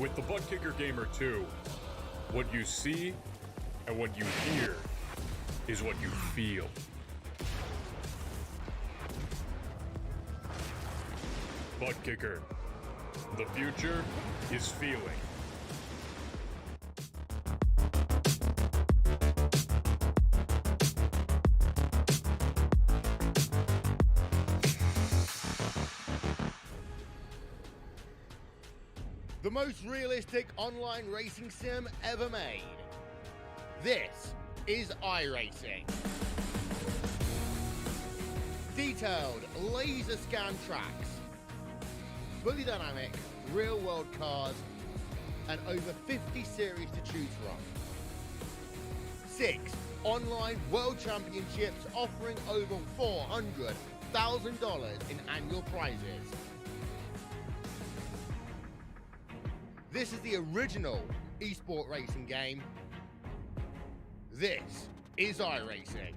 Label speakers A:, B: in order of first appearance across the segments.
A: With the Butt Kicker Gamer 2, what you see and what you hear is what you feel. Butt Kicker. The future is feeling.
B: The most realistic online racing sim ever made. This is iRacing. Detailed laser scan tracks, fully dynamic real world cars, and over 50 series to choose from. 6 online world championships offering over $400,000 in annual prizes. This is the original esport racing game. This is iRacing.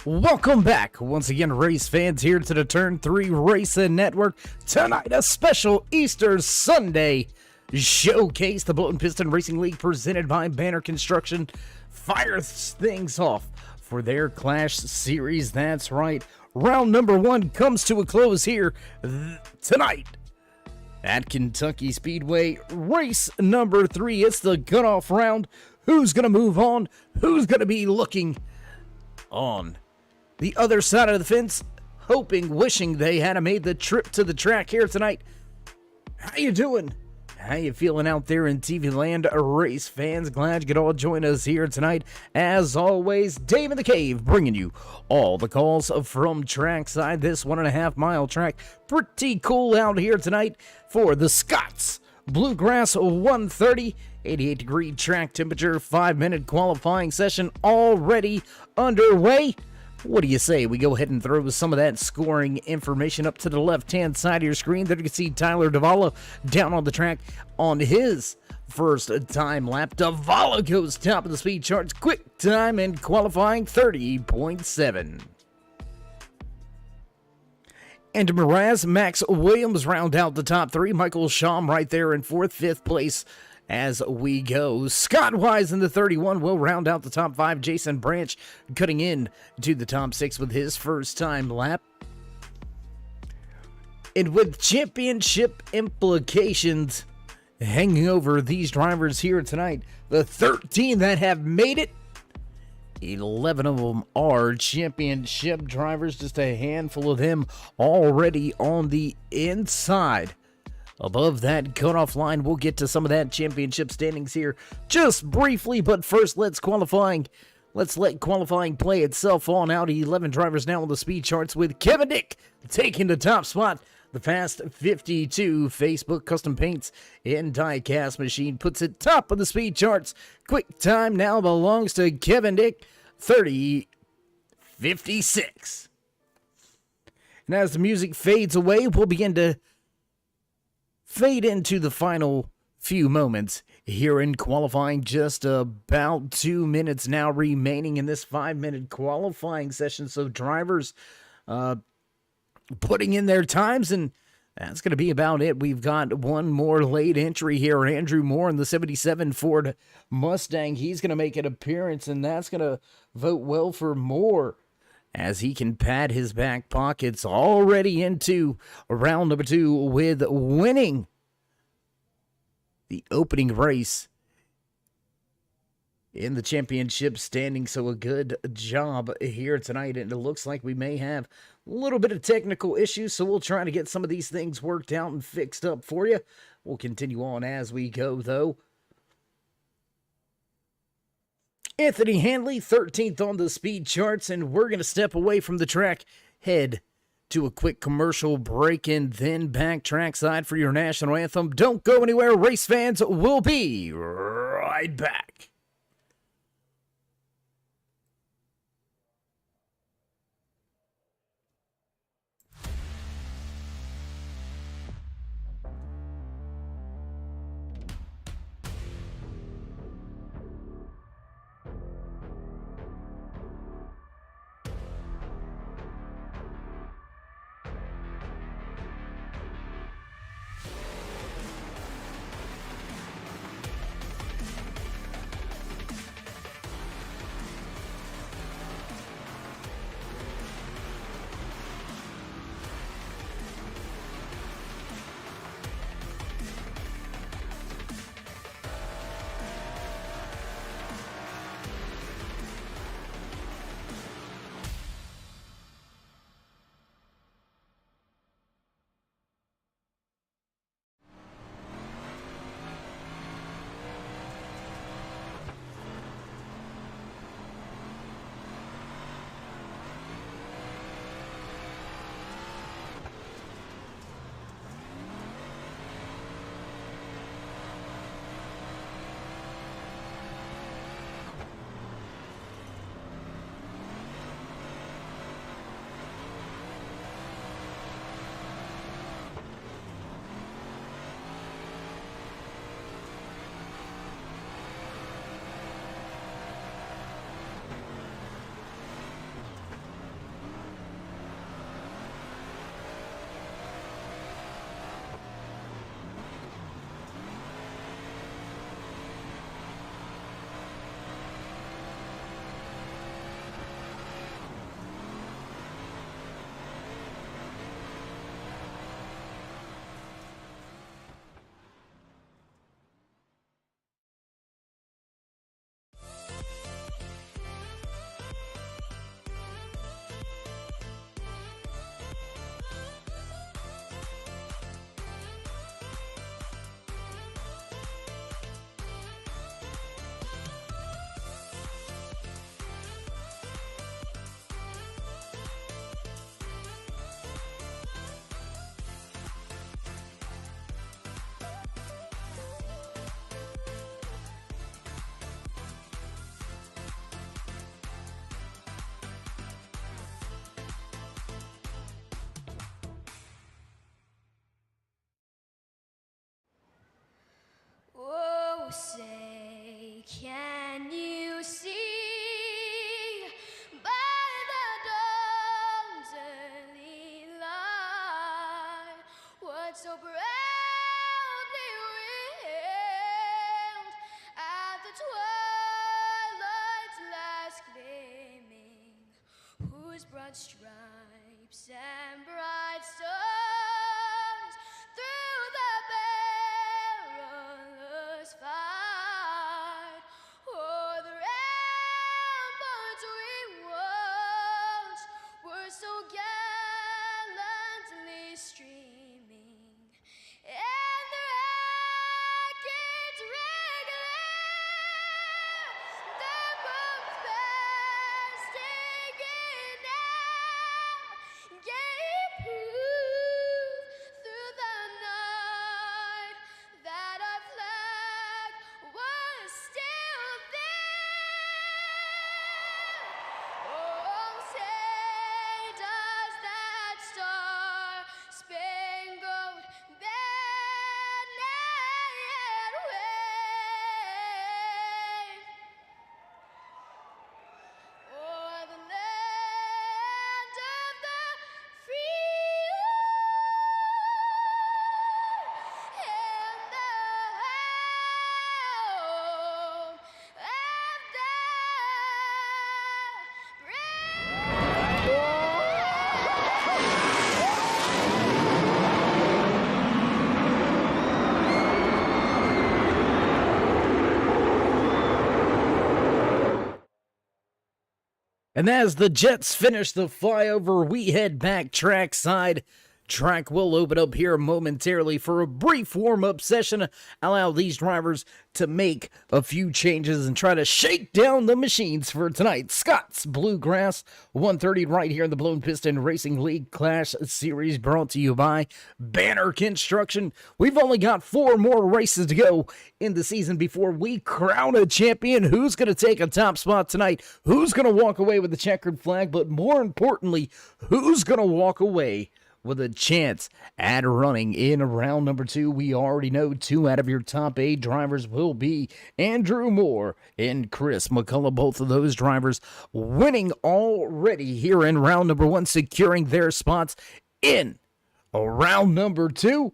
C: Welcome back once again, race fans, here to the Turn 3 Racing Network. Tonight, a special Easter Sunday showcase. The Bulletin Piston Racing League, presented by Banner Construction, fires things off for their Clash Series. That's right. Round number 1 comes to a close here tonight at Kentucky Speedway. Race number 3, it's the cutoff round. Who's going to move on? Who's going to be looking on the other side of the fence, hoping, wishing they had made the trip to the track here tonight? How you doing? How you feeling out there in TV land, race fans? Glad you could all join us here tonight. As always, Dave in the Cave bringing you all the calls from trackside. This 1.5 mile track, pretty cool out here tonight for the Scots Bluegrass 130. 88-degree track temperature, 5-minute qualifying session already underway What do you say? We go ahead and throw some of that scoring information up to the left-hand side of your screen. There you can see Tyler Davala down on the track on his first time lap. Davala goes top of the speed charts. Quick time and qualifying 30.7. And Mraz, Max Williams round out the top three. Michael Sham right there in fourth, fifth place as we go. Scott Wise in the 31 will round out the top five. Jason Branch cutting in to the top six with his first time lap. And with championship implications hanging over these drivers here tonight, the 13 that have made it, 11 of them are championship drivers, just a handful of them already on the inside. Above that cutoff line, we'll get to some of that championship standings here just briefly, but first let's let qualifying play itself on out. 11 drivers now on the speed charts with Kevin Dick taking the top spot. The Fast 52 Facebook Custom Paints and Die-Cast Machine puts it top of the speed charts. Quick time now belongs to Kevin Dick, 30.56. And as the music fades away, we'll begin to fade into the final few moments here in qualifying. Just about 2 minutes now remaining in this 5-minute qualifying session. So drivers putting in their times, and that's going to be about it. We've got one more late entry here. Andrew Moore in the 77 Ford Mustang. He's going to make an appearance, and that's going to vote well for Moore as he can pad his back pockets already into round number 2 with winning the opening race in the championship standing. So a good job here tonight, and it looks like we may have a little bit of technical issues, so we'll try to get some of these things worked out and fixed up for you. We'll continue on as we go, though. Anthony Hanley, 13th on the speed charts, and we're going to step away from the track, head to a quick commercial break, and then back trackside for your national anthem. Don't go anywhere, race fans. We'll be right back.
D: whose broad stripes and bright stars through the perilous fight, o'er the ramparts we watched were so gallantly streaming, and the rackets regular, the bombs bursting in air, gave proof through the night that our flag was still there. Oh, say does that star-spangled banner yet wave o'er the land of the free and the home of the
C: And as the Jets finish the flyover, we head back trackside. Track will open up here momentarily for a brief warm-up session. Allow these drivers to make a few changes and try to shake down the machines for tonight. Scott's Bluegrass 130 right here in the Blown Piston Racing League Clash Series, brought to you by Banner Construction. We've only got 4 more races to go in the season before we crown a champion. Who's going to take a top spot tonight? Who's going to walk away with the checkered flag? But more importantly, who's going to walk away with a chance at running in round number 2? We already know 2 out of your top 8 drivers will be Andrew Moore and Chris McCullough. Both of those drivers winning already here in round number 1, securing their spots in round number 2.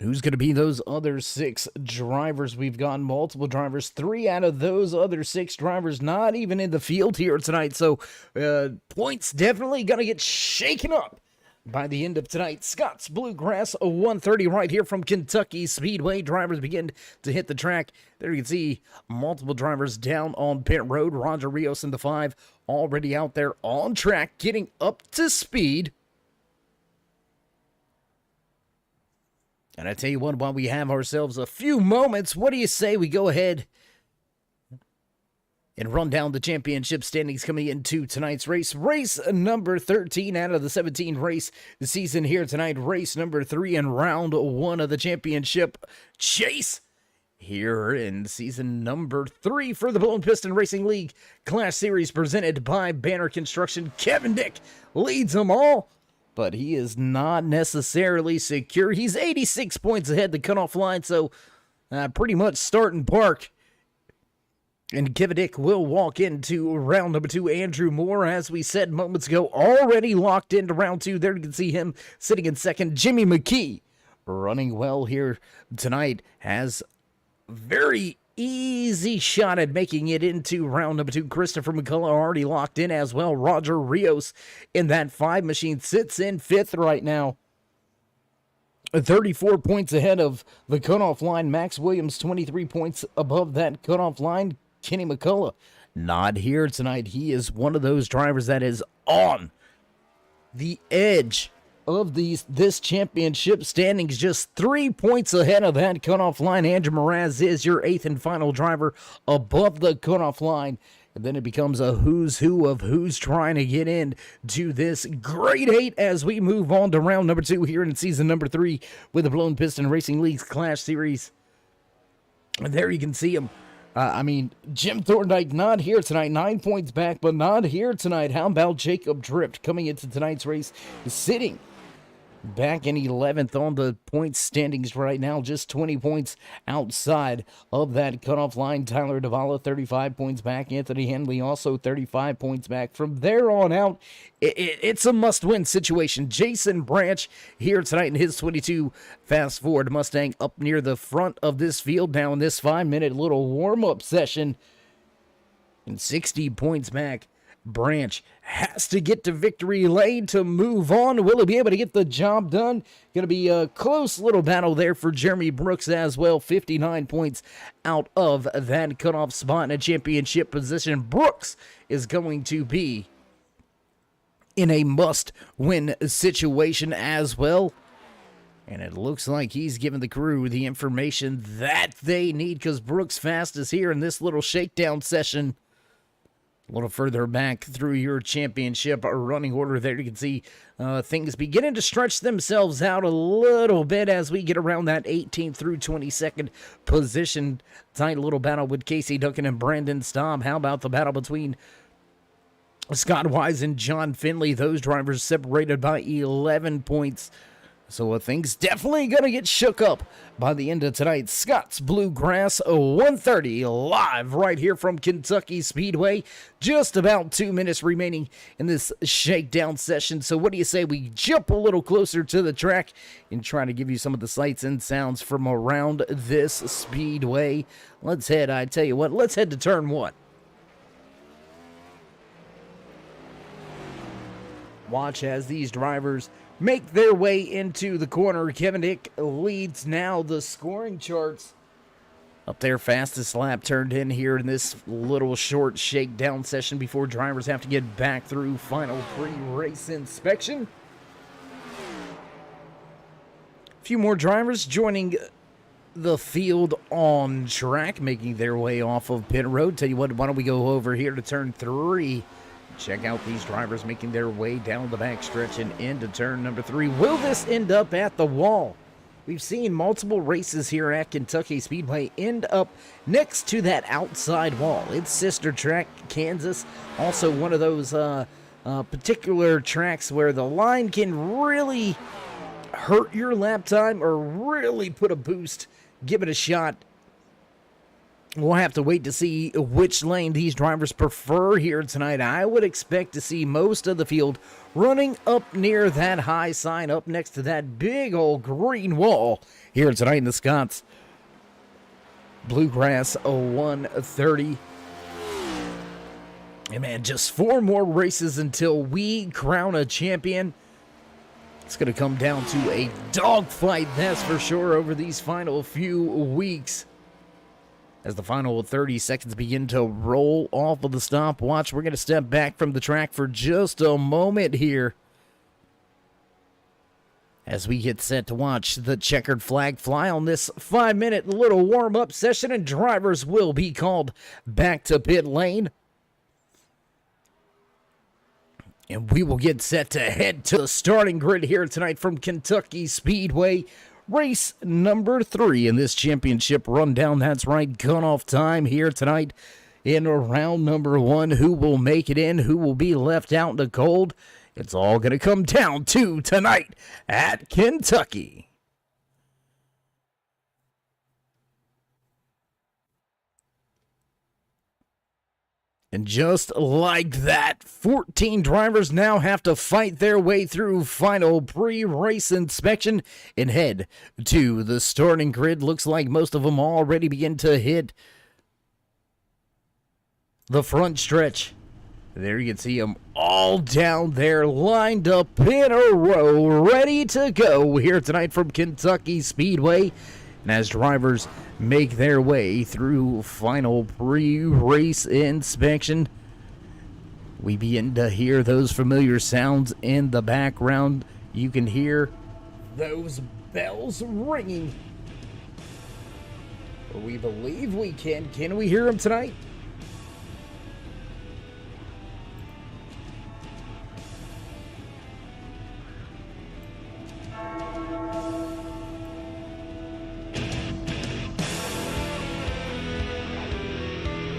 C: Who's going to be those other 6 drivers? We've got multiple drivers. 3 out of those other 6 drivers not even in the field here tonight. So points definitely going to get shaken up by the end of tonight. Scott's Bluegrass 130 right here from Kentucky Speedway. Drivers begin to hit the track. There you can see multiple drivers down on pit road. Roger Rios in the 5 already out there on track, getting up to speed. And I tell you what, while we have ourselves a few moments, what do you say we go ahead and run down the championship standings coming into tonight's race? Race number 13 out of the 17 race season here tonight. Race number 3 in round 1 of the championship chase here in season number 3 for the Blown Piston Racing League Clash Series, presented by Banner Construction. Kevin Dick leads them all, but he is not necessarily secure. He's 86 points ahead the cutoff line, so pretty much start and park. And Kevin Dick will walk into round number 2. Andrew Moore, as we said moments ago, already locked into round 2. There you can see him sitting in second. Jimmy McKee, running well here tonight, has very easy shot at making it into round number 2. Christopher McCullough already locked in as well. Roger Rios in that 5 machine sits in 5th right now, 34 points ahead of the cutoff line. Max Williams 23 points above that cutoff line. Kenny McCullough not here tonight. He is one of those drivers that is on the edge of this championship standings, just 3 points ahead of that cutoff line. Andrew Moraz is your 8th and final driver above the cutoff line. And then it becomes a who's who of who's trying to get in to this grade 8 as we move on to round number 2 here in season number 3 with the Blown Piston Racing League's Clash Series. And there you can see him. Jim Thorndike not here tonight, 9 points back, but not here tonight. How about Jacob Drift coming into tonight's race, sitting back in 11th on the point standings right now, just 20 points outside of that cutoff line. Tyler Davala 35 points back. Anthony Henley also 35 points back. From there on out, it's a must-win situation. Jason Branch here tonight in his 22 Fast Ford Mustang up near the front of this field now in this 5-minute little warm-up session. And 60 points back Branch has to get to victory lane to move on. Will he be able to get the job done? Going to be a close little battle there for Jeremy Brooks as well. 59 points out of that cutoff spot in a championship position. Brooks is going to be in a must-win situation as well. And it looks like he's giving the crew the information that they need, because Brooks Fast is here in this little shakedown session. A little further back through your championship running order there, you can see things beginning to stretch themselves out a little bit as we get around that 18th through 22nd position. Tight little battle with Casey Duncan and Brandon Staub. How about the battle between Scott Wise and John Finley? Those drivers separated by 11 points. So things definitely going to get shook up by the end of tonight. Scott's Bluegrass 130 live right here from Kentucky Speedway. Just about 2 minutes remaining in this shakedown session. So what do you say we jump a little closer to the track and try to give you some of the sights and sounds from around this speedway? Let's head, I tell you what, let's head to turn 1. Watch as these drivers make their way into the corner. Kevin Dick leads now the scoring charts. Up there, fastest lap turned in here in this little short shakedown session before drivers have to get back through final pre-race inspection. A few more drivers joining the field on track, making their way off of pit road. Tell you what, why don't we go over here to turn 3. Check out these drivers making their way down the backstretch and into turn number 3. Will this end up at the wall? We've seen multiple races here at Kentucky Speedway end up next to that outside wall. It's sister track, Kansas. Also one of those particular tracks where the line can really hurt your lap time or really put a boost. Give it a shot. We'll have to wait to see which lane these drivers prefer here tonight. I would expect to see most of the field running up near that high sign, up next to that big old green wall here tonight in the Scots Bluegrass 130. And man, just 4 more races until we crown a champion. It's going to come down to a dogfight, that's for sure, over these final few weeks. As the final 30 seconds begin to roll off of the stopwatch, we're going to step back from the track for just a moment here as we get set to watch the checkered flag fly on this 5-minute little warm-up session, and drivers will be called back to pit lane. And we will get set to head to the starting grid here tonight from Kentucky Speedway. Race number 3 in this championship rundown. That's right, cutoff time here tonight in round number 1. Who will make it in? Who will be left out in the cold? It's all going to come down to tonight at Kentucky. And just like that, 14 drivers now have to fight their way through final pre-race inspection and head to the starting grid. Looks like most of them already begin to hit the front stretch. There you can see them all down there, lined up in a row, ready to go here tonight from Kentucky Speedway. And as drivers make their way through final pre-race inspection, we begin to hear those familiar sounds in the background. You can hear those bells ringing. We believe we can. Can we hear them tonight?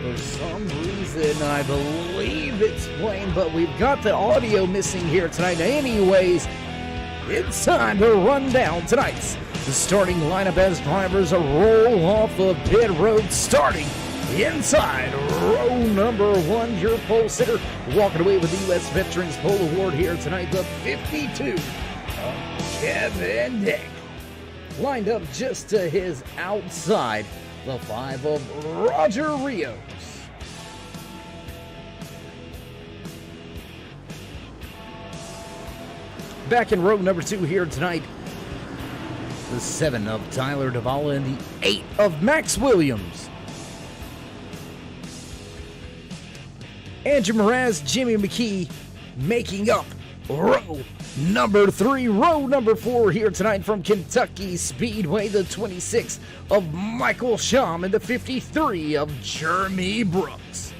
C: For some reason, I believe it's playing, but we've got the audio missing here tonight. Anyways, it's time to run down tonight's starting lineup as drivers roll off of pit road, starting inside row number 1. Your pole sitter walking away with the U.S. Veterans Pole Award here tonight, the 52 of Kevin Dick. Lined up just to his outside, the 5 of Roger Rios. Back in row number 2 here tonight, the 7 of Tyler Davala and the 8 of Max Williams. Andrew Mraz, Jimmy McKee making up row number 3. Row number 4 here tonight from Kentucky Speedway, the 26 of Michael Shum and the 53 of Jeremy Brooks.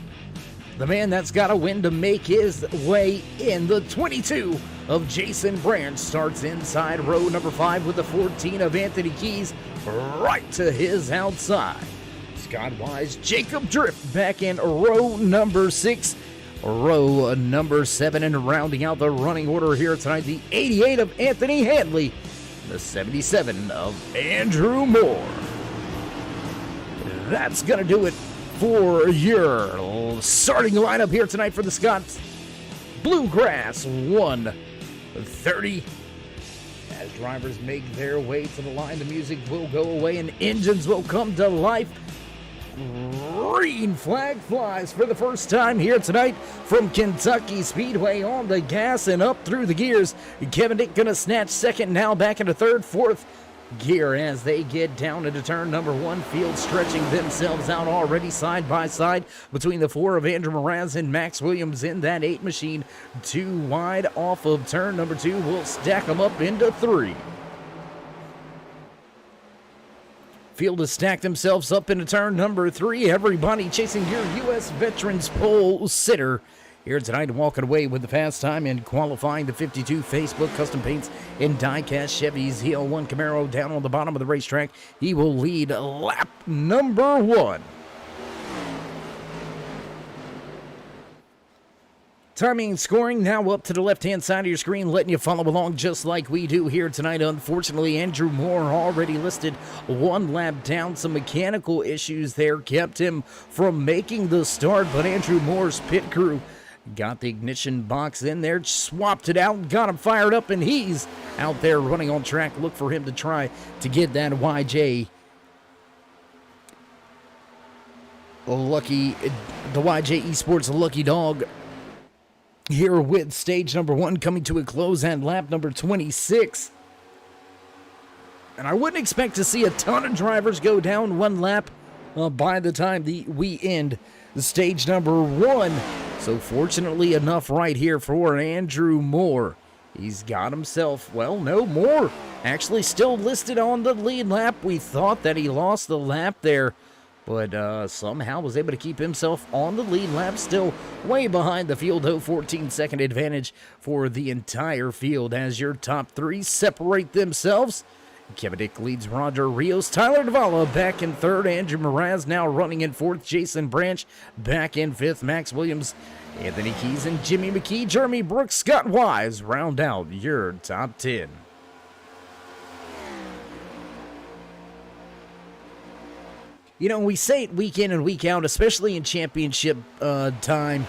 C: The man that's got a win to make his way in, the 22 of Jason Branch, starts inside row number 5 with the 14 of Anthony Keys right to his outside. Scott Wise, Jacob Drift back in row number 6. Row number 7, and rounding out the running order here tonight, the 88 of Anthony Handley, the 77 of Andrew Moore. That's going to do it for your starting lineup here tonight for the Scots Bluegrass 130. As drivers make their way to the line, the music will go away and engines will come to life. Green flag flies for the first time here tonight from Kentucky Speedway on the gas and up through the gears. Kevin Dick gonna snatch second, now back into third, fourth gear as they get down into turn number 1. Field stretching themselves out already side by side between the 4 of Andrew Mraz and Max Williams in that 8 machine. 2 wide off of turn number 2. We'll stack them up into 3. Field has stacked themselves up into turn number 3. Everybody chasing your U.S. Veterans pole sitter here tonight, walking away with the fast time in qualifying, the 52 Facebook Custom Paints and Die-Cast Chevys ZL1 Camaro down on the bottom of the racetrack. He will lead lap number 1. Timing and scoring now up to the left-hand side of your screen, letting you follow along just like we do here tonight. Unfortunately, Andrew Moore already listed 1 lap down. Some mechanical issues there kept him from making the start, but Andrew Moore's pit crew got the ignition box in there, swapped it out, got him fired up, and he's out there running on track. Look for him to try to get that YJ lucky, the YJ Esports lucky dog here with stage number 1 coming to a close at lap number 26. And I wouldn't expect to see a ton of drivers go down 1 lap by the time we end the stage number 1. So fortunately enough right here for Andrew Moore. He's got himself, well, no more. Actually still listed on the lead lap. We thought that he lost the lap there, but somehow was able to keep himself on the lead lap, still way behind the field, though. 14-second advantage for the entire field as your top 3 separate themselves. Kevin Dick leads Roger Rios. Tyler Davala back in 3rd. Andrew Mraz now running in 4th. Jason Branch back in 5th. Max Williams, Anthony Keys, and Jimmy McKee. Jeremy Brooks, Scott Wise round out your top 10. You know, we say it week in and week out, especially in championship time.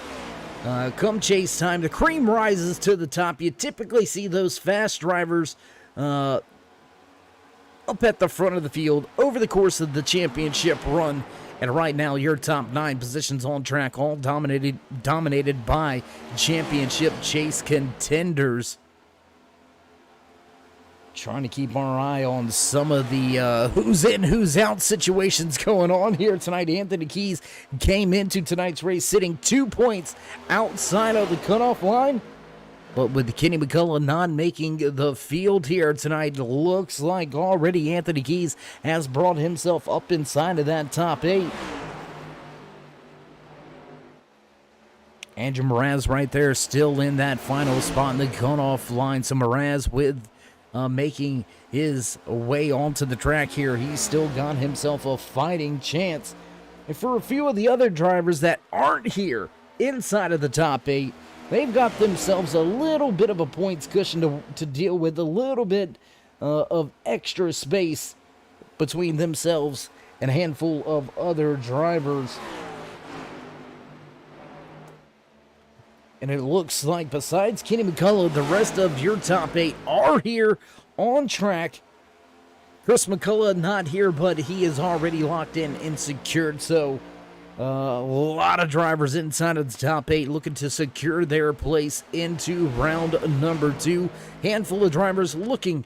C: Come chase time, the cream rises to the top. You typically see those fast drivers up at the front of the field over the course of the championship run. And right now, your top 9 positions on track, all dominated by championship chase contenders. Trying to keep our eye on some of the who's in, who's out situations going on here tonight. Anthony Keys came into tonight's race sitting 2 points outside of the cutoff line. But with Kenny McCullough not making the field here tonight, looks like already Anthony Keys has brought himself up inside of that top 8. Andrew Mraz right there still in that final spot in the cutoff line. So Mraz with making his way onto the track here. He's still got himself a fighting chance. And for a few of the other drivers that aren't here inside of the top 8, they've got themselves a little bit of a points cushion to deal with, a little bit of extra space between themselves and a handful of other drivers. And it looks like besides Kenny McCullough, the rest of your top 8 are here on track. Chris McCullough not here, but he is already locked in and secured. So A lot of drivers inside of the top 8 looking to secure their place into round number 2. Handful of drivers looking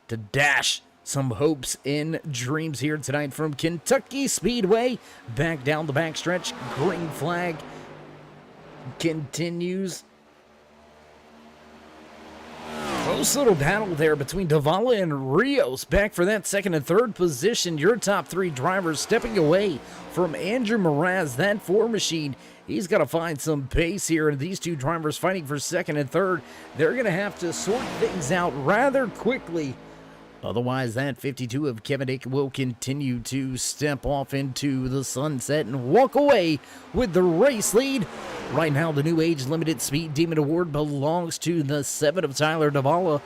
C: to dash some hopes and dreams here tonight from Kentucky Speedway. Back down the backstretch, green flag continues. Close little battle there between Davala and Rios. Back for that second and third position. Your top 3 drivers stepping away from Andrew Mraz. That 4 machine, he's got to find some pace here. And these 2 drivers fighting for second and third, they're going to have to sort things out rather quickly. Otherwise, that 52 of Kevin Dick will continue to step off into the sunset and walk away with the race lead. Right now, the new age limited speed demon award belongs to the 7 of Tyler Davala,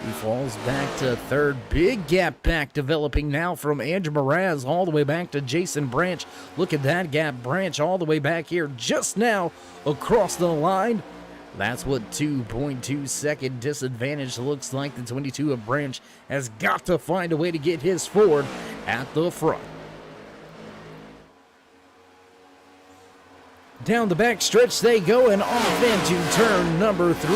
C: who falls back to third. Big gap back developing now from Andrew Mraz all the way back to Jason Branch. Look at that gap. Branch all the way back here just now across the line. That's what 2.2 second disadvantage looks like. The 22 of Branch has got to find a way to get his Ford at the front. Down the back stretch they go and off into turn number 3.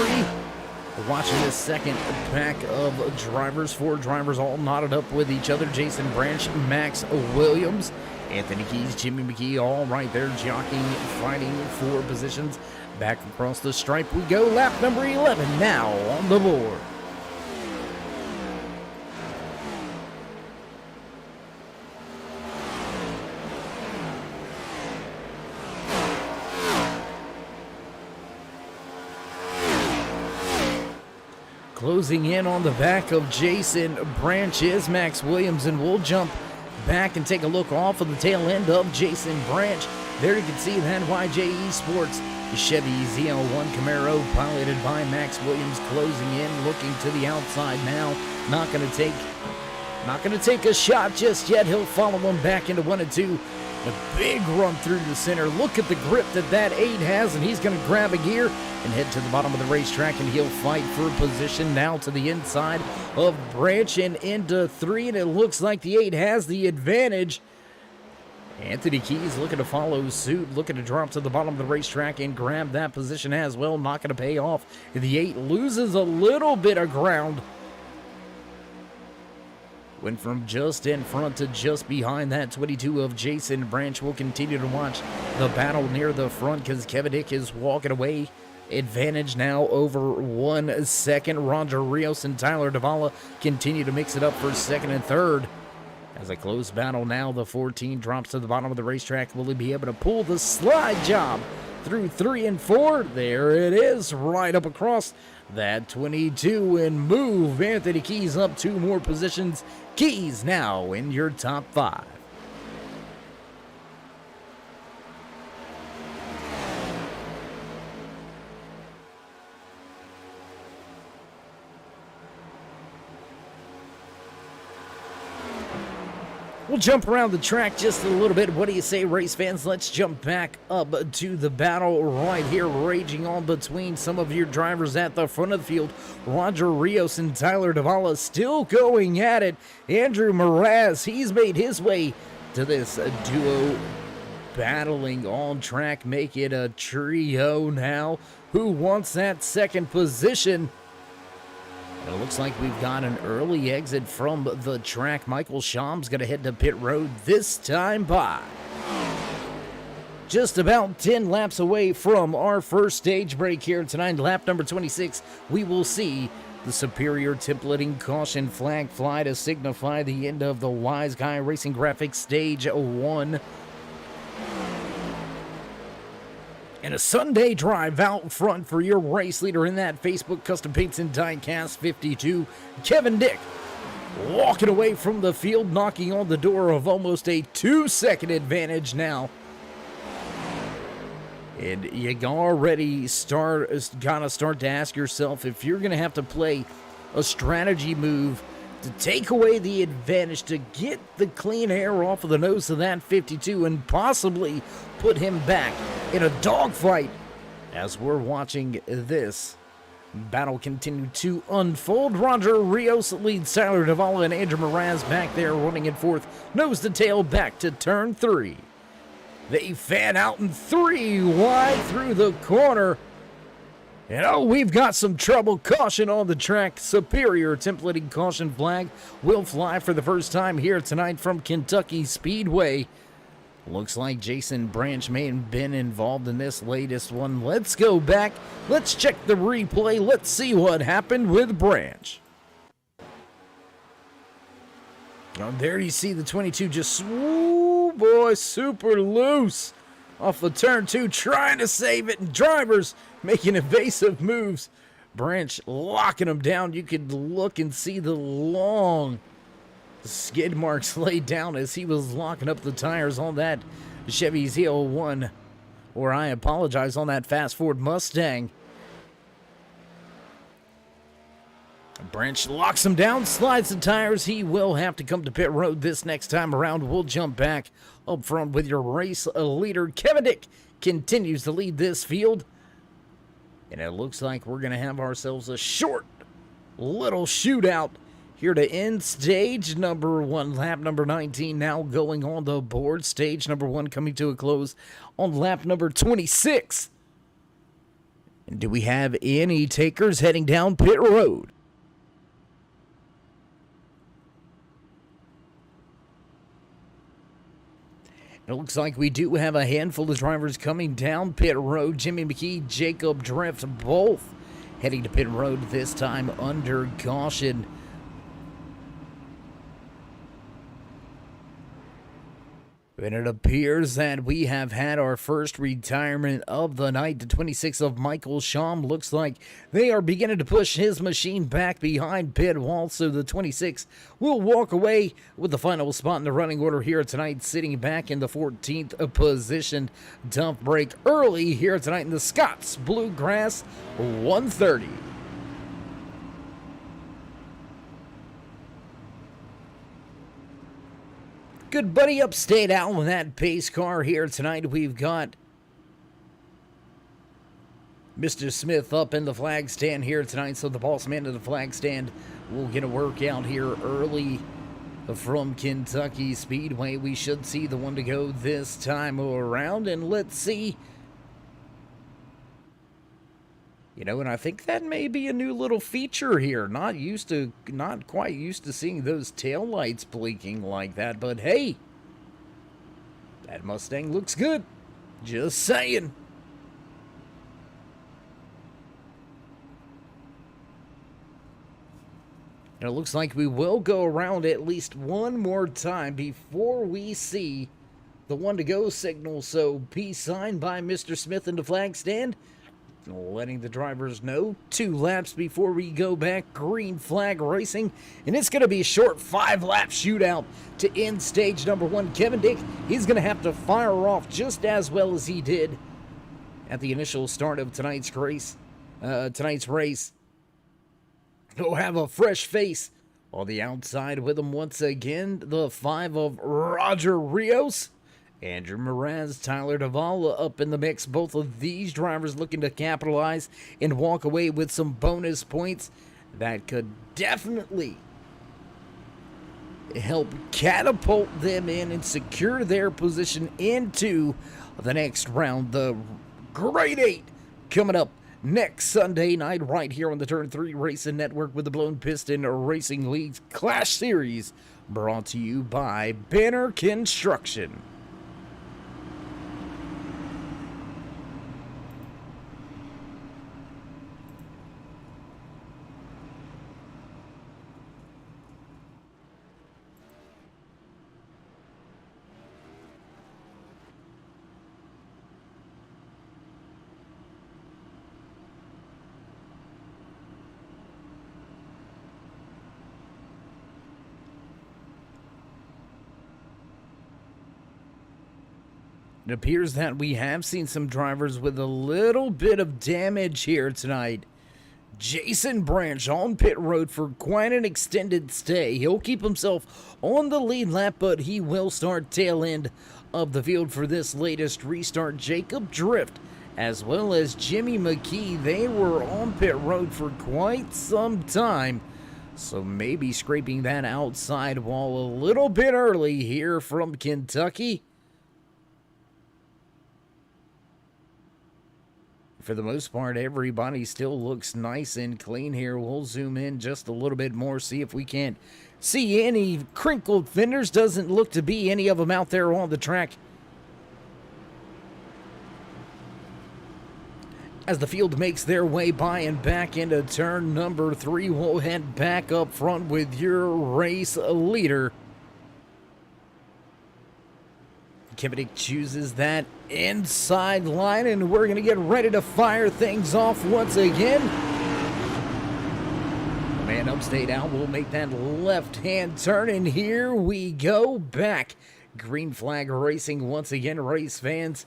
C: Watching this second pack of drivers, 4 drivers all knotted up with each other. Jason Branch, Max Williams, Anthony Keys, Jimmy McKee, all right there jockeying, fighting for positions. Back across the stripe we go. Lap number 11 now on the board. Closing in on the back of Jason Branch is Max Williams, and we'll jump back and take a look off of the tail end of Jason Branch. There you can see that YJE Sports Chevy ZL1 Camaro piloted by Max Williams closing in, looking to the outside now. Not going to take a shot just yet. He'll follow him back into 1 and 2. A big run through the center. Look at the grip that 8 has, and he's going to grab a gear and head to the bottom of the racetrack, and he'll fight for position now to the inside of Branch and into 3, and it looks like the 8 has the advantage. Anthony Keys looking to follow suit, looking to drop to the bottom of the racetrack and grab that position as well. Not going to pay off. The 8 loses a little bit of ground. Went from just in front to just behind that 22 of Jason Branch. Will continue to watch the battle near the front because Kevin Dick is walking away. Advantage now over 1 second. Roger Rios and Tyler Davala continue to mix it up for second and third. As a close battle now, the 14 drops to the bottom of the racetrack. Will he be able to pull the slide job through 3 and 4? There it is, right up across that 22 and move Anthony Keys up 2 more positions. Keys now in your top 5. We'll jump around the track just a little bit. What do you say, race fans? Let's jump back up to the battle right here, raging on between some of your drivers at the front of the field. Roger Rios and Tyler Davala still going at it. Andrew Mraz, he's made his way to this duo battling on track. Make it a trio now. Who wants that second position? It looks like we've got an early exit from the track. Michael Schaum's going to head to pit road this time by. Just about 10 laps away from our first stage break here tonight. Lap number 26, we will see the Superior templating caution flag fly to signify the end of the Wise Guy Racing Graphics Stage 1. And a Sunday drive out front for your race leader in that Facebook Custom Paints and Diecast 52, Kevin Dick. Walking away from the field, knocking on the door of almost a 2-second advantage now. And you already gotta start to ask yourself if you're gonna have to play a strategy move to take away the advantage, to get the clean air off of the nose of that 52 and possibly put him back in a dogfight. As we're watching this battle continue to unfold, Roger Rios leads Tyler Davala and Andrew Mraz back there running in fourth, nose to tail back to turn 3. They fan out in 3 wide through the corner. And oh, we've got some trouble. Caution on the track. Superior templating caution flag will fly for the first time here tonight from Kentucky Speedway. Looks like Jason Branch may have been involved in this latest one. Let's go back. Let's check the replay. Let's see what happened with Branch. Oh, there you see the 22 just, ooh, boy, super loose off of turn 2, trying to save it, and drivers making evasive moves. Branch locking him down. You could look and see the long skid marks laid down as he was locking up the tires on that Chevy Z01, or I apologize, on that Fast Ford Mustang. Branch locks him down, slides the tires. He will have to come to pit road this next time around. We'll jump back up front with your race leader. Kevin Dick continues to lead this field. And it looks like we're going to have ourselves a short little shootout here to end stage number 1. Lap number 19 now going on the board. Stage number 1 coming to a close on lap number 26. And do we have any takers heading down pit road? It looks like we do have a handful of drivers coming down pit road. Jimmy McKee, Jacob Drift, both heading to pit road, this time under caution. And it appears that we have had our first retirement of the night. The 26 of Michael Sham looks like they are beginning to push his machine back behind pit wall. So the 26 will walk away with the final spot in the running order here tonight, sitting back in the 14th position. Dump break early here tonight in the Scots Bluegrass 130. Good buddy upstate out with that pace car here tonight. We've got Mr. Smith up in the flag stand here tonight, so the boss man of the flag stand will get a workout here early from Kentucky Speedway. We should see the one to go this time around, and let's see. You know, and I think that may be a new little feature here. Not quite used to seeing those taillights blinking like that, but hey, that Mustang looks good. Just saying. And it looks like we will go around at least one more time before we see the one to go signal. So peace sign by Mr. Smith in the flag stand, letting the drivers know 2 laps before we go back. Green flag racing, and it's going to be a short 5-lap shootout to end stage number 1. Kevin Dick, he's going to have to fire off just as well as he did at the initial start of tonight's race. He'll have a fresh face on the outside with him once again. The 5 of Roger Rios, Andrew Mraz, Tyler Duvall up in the mix. Both of these drivers looking to capitalize and walk away with some bonus points that could definitely help catapult them in and secure their position into the next round. The Grade 8 coming up next Sunday night right here on the Turn 3 Racing Network with the Blown Piston Racing League Clash Series, brought to you by Banner Construction. It appears that we have seen some drivers with a little bit of damage here tonight. Jason Branch on pit road for quite an extended stay. He'll keep himself on the lead lap, but he will start tail end of the field for this latest restart. Jacob Drift, as well as Jimmy McKee, they were on pit road for quite some time, so maybe scraping that outside wall a little bit early here from Kentucky. For the most part, everybody still looks nice and clean here. We'll zoom in just a little bit more, see if we can't see any crinkled fenders. Doesn't look to be any of them out there on the track. As the field makes their way by and back into turn number 3, we'll head back up front with your race leader. Kevin chooses that inside line, and we're going to get ready to fire things off once again. The man upstate out will make that left-hand turn, and here we go back. Green flag racing once again, race fans.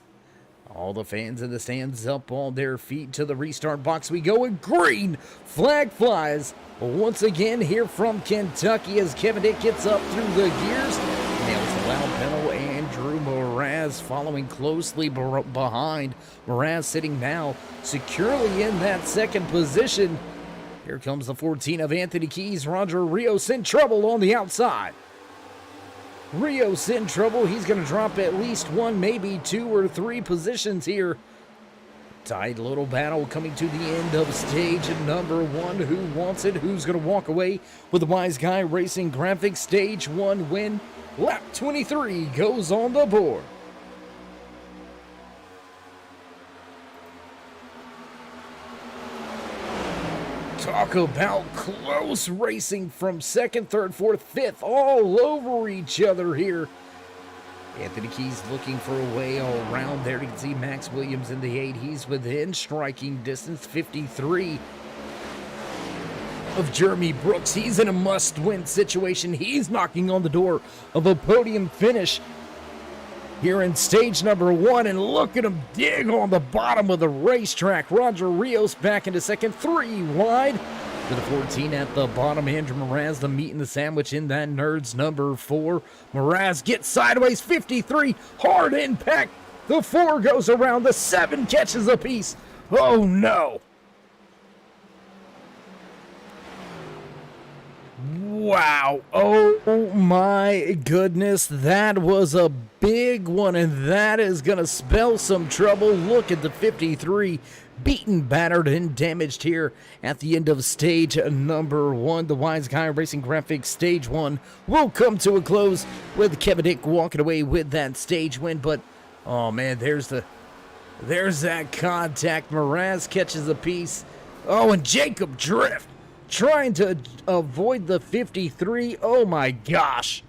C: All the fans in the stands up on their feet to the restart box we go, and green flag flies once again here from Kentucky as Kevin Dick gets up through the gears. Nails the loud pedal, Andrew Mraz following closely behind. Mraz sitting now securely in that second position. Here comes the 14 of Anthony Keys. Roger Rios in trouble on the outside. Rios in trouble. He's going to drop at least one, maybe 2 or 3 positions here. Tight little battle coming to the end of stage number 1. Who wants it? Who's going to walk away with the Wise Guy Racing Graphics Stage 1 win? Lap 23 goes on the board. Talk about close racing from second, third, fourth, fifth, all over each other here. Anthony Keys looking for a way all around there. You can see Max Williams in the 8. He's within striking distance, 53 of Jeremy Brooks. He's in a must-win situation. He's knocking on the door of a podium finish here in stage number 1, and look at him dig on the bottom of the racetrack. Roger Rios back into second, 3 wide. To the 14 at the bottom, Andrew Mraz, the meat and the sandwich in that Nerds number 4. Mraz gets sideways, 53, hard impact. The 4 goes around, the 7 catches a piece. Oh no. Wow. Oh my goodness. That was a big one, and that is going to spell some trouble. Look at the 53 beaten, battered, and damaged here at the end of stage number 1. The Wise Guy Racing Graphics Stage 1 will come to a close with Kevin Dick walking away with that stage win. But, oh man, there's that contact. Mraz catches a piece. Oh, and Jacob Drift trying to avoid the 53. Oh my gosh.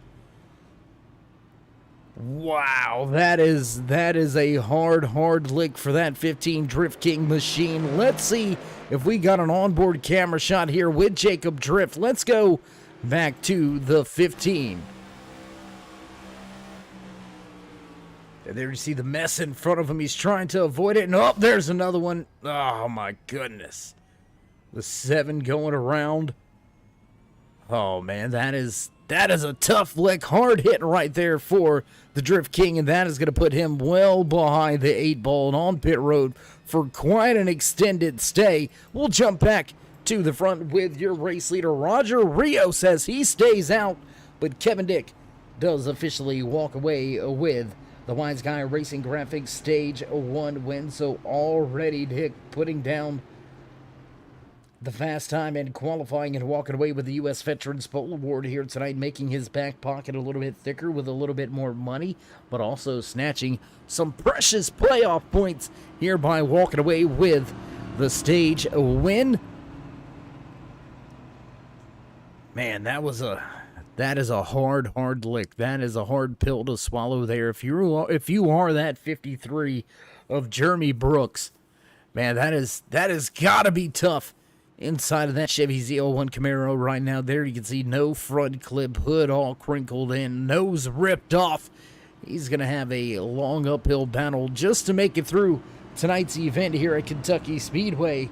C: Wow, that is a hard lick for that 15 Drift King machine. Let's see if we got an onboard camera shot here with Jacob Drift. Let's go back to the 15. There you see the mess in front of him. He's trying to avoid it, and oh, there's another one. Oh my goodness. The 7 going around. Oh man, that is a tough lick, hard hit right there for the Drift King, and that is going to put him well behind the 8 ball and on pit road for quite an extended stay. We'll jump back to the front with your race leader. Roger Rios says he stays out, but Kevin Dick does officially walk away with the Wise Guy Racing Graphics Stage 1 win. So already Dick putting down the fast time and qualifying and walking away with the U.S. Veterans Pole Award here tonight, making his back pocket a little bit thicker with a little bit more money, but also snatching some precious playoff points here by walking away with the stage win. Man, that is a hard lick. That is a hard pill to swallow there. If you are that 53 of Jeremy Brooks, man, that is gotta be tough. Inside of that Chevy Z01 Camaro right now, there you can see no front clip, hood all crinkled in, nose ripped off. He's going to have a long uphill battle just to make it through tonight's event here at Kentucky Speedway.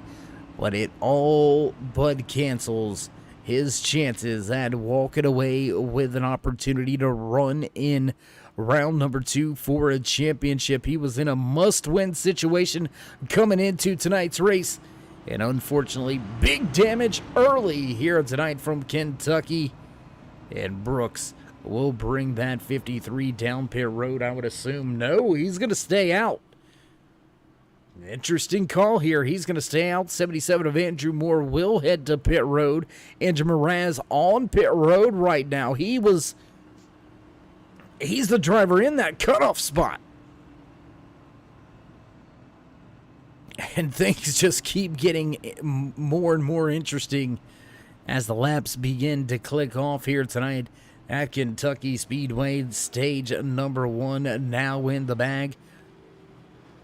C: But it all but cancels his chances at walking away with an opportunity to run in round number 2 for a championship. He was in a must-win situation coming into tonight's race. And unfortunately, big damage early here tonight from Kentucky. And Brooks will bring that 53 down pit road, I would assume. No, he's going to stay out. Interesting call here. He's going to stay out. 77 of Andrew Moore will head to pit road. Andrew Mraz on pit road right now. He's the driver in that cutoff spot. And things just keep getting more and more interesting as the laps begin to click off here tonight at Kentucky Speedway. Stage number 1 now in the bag.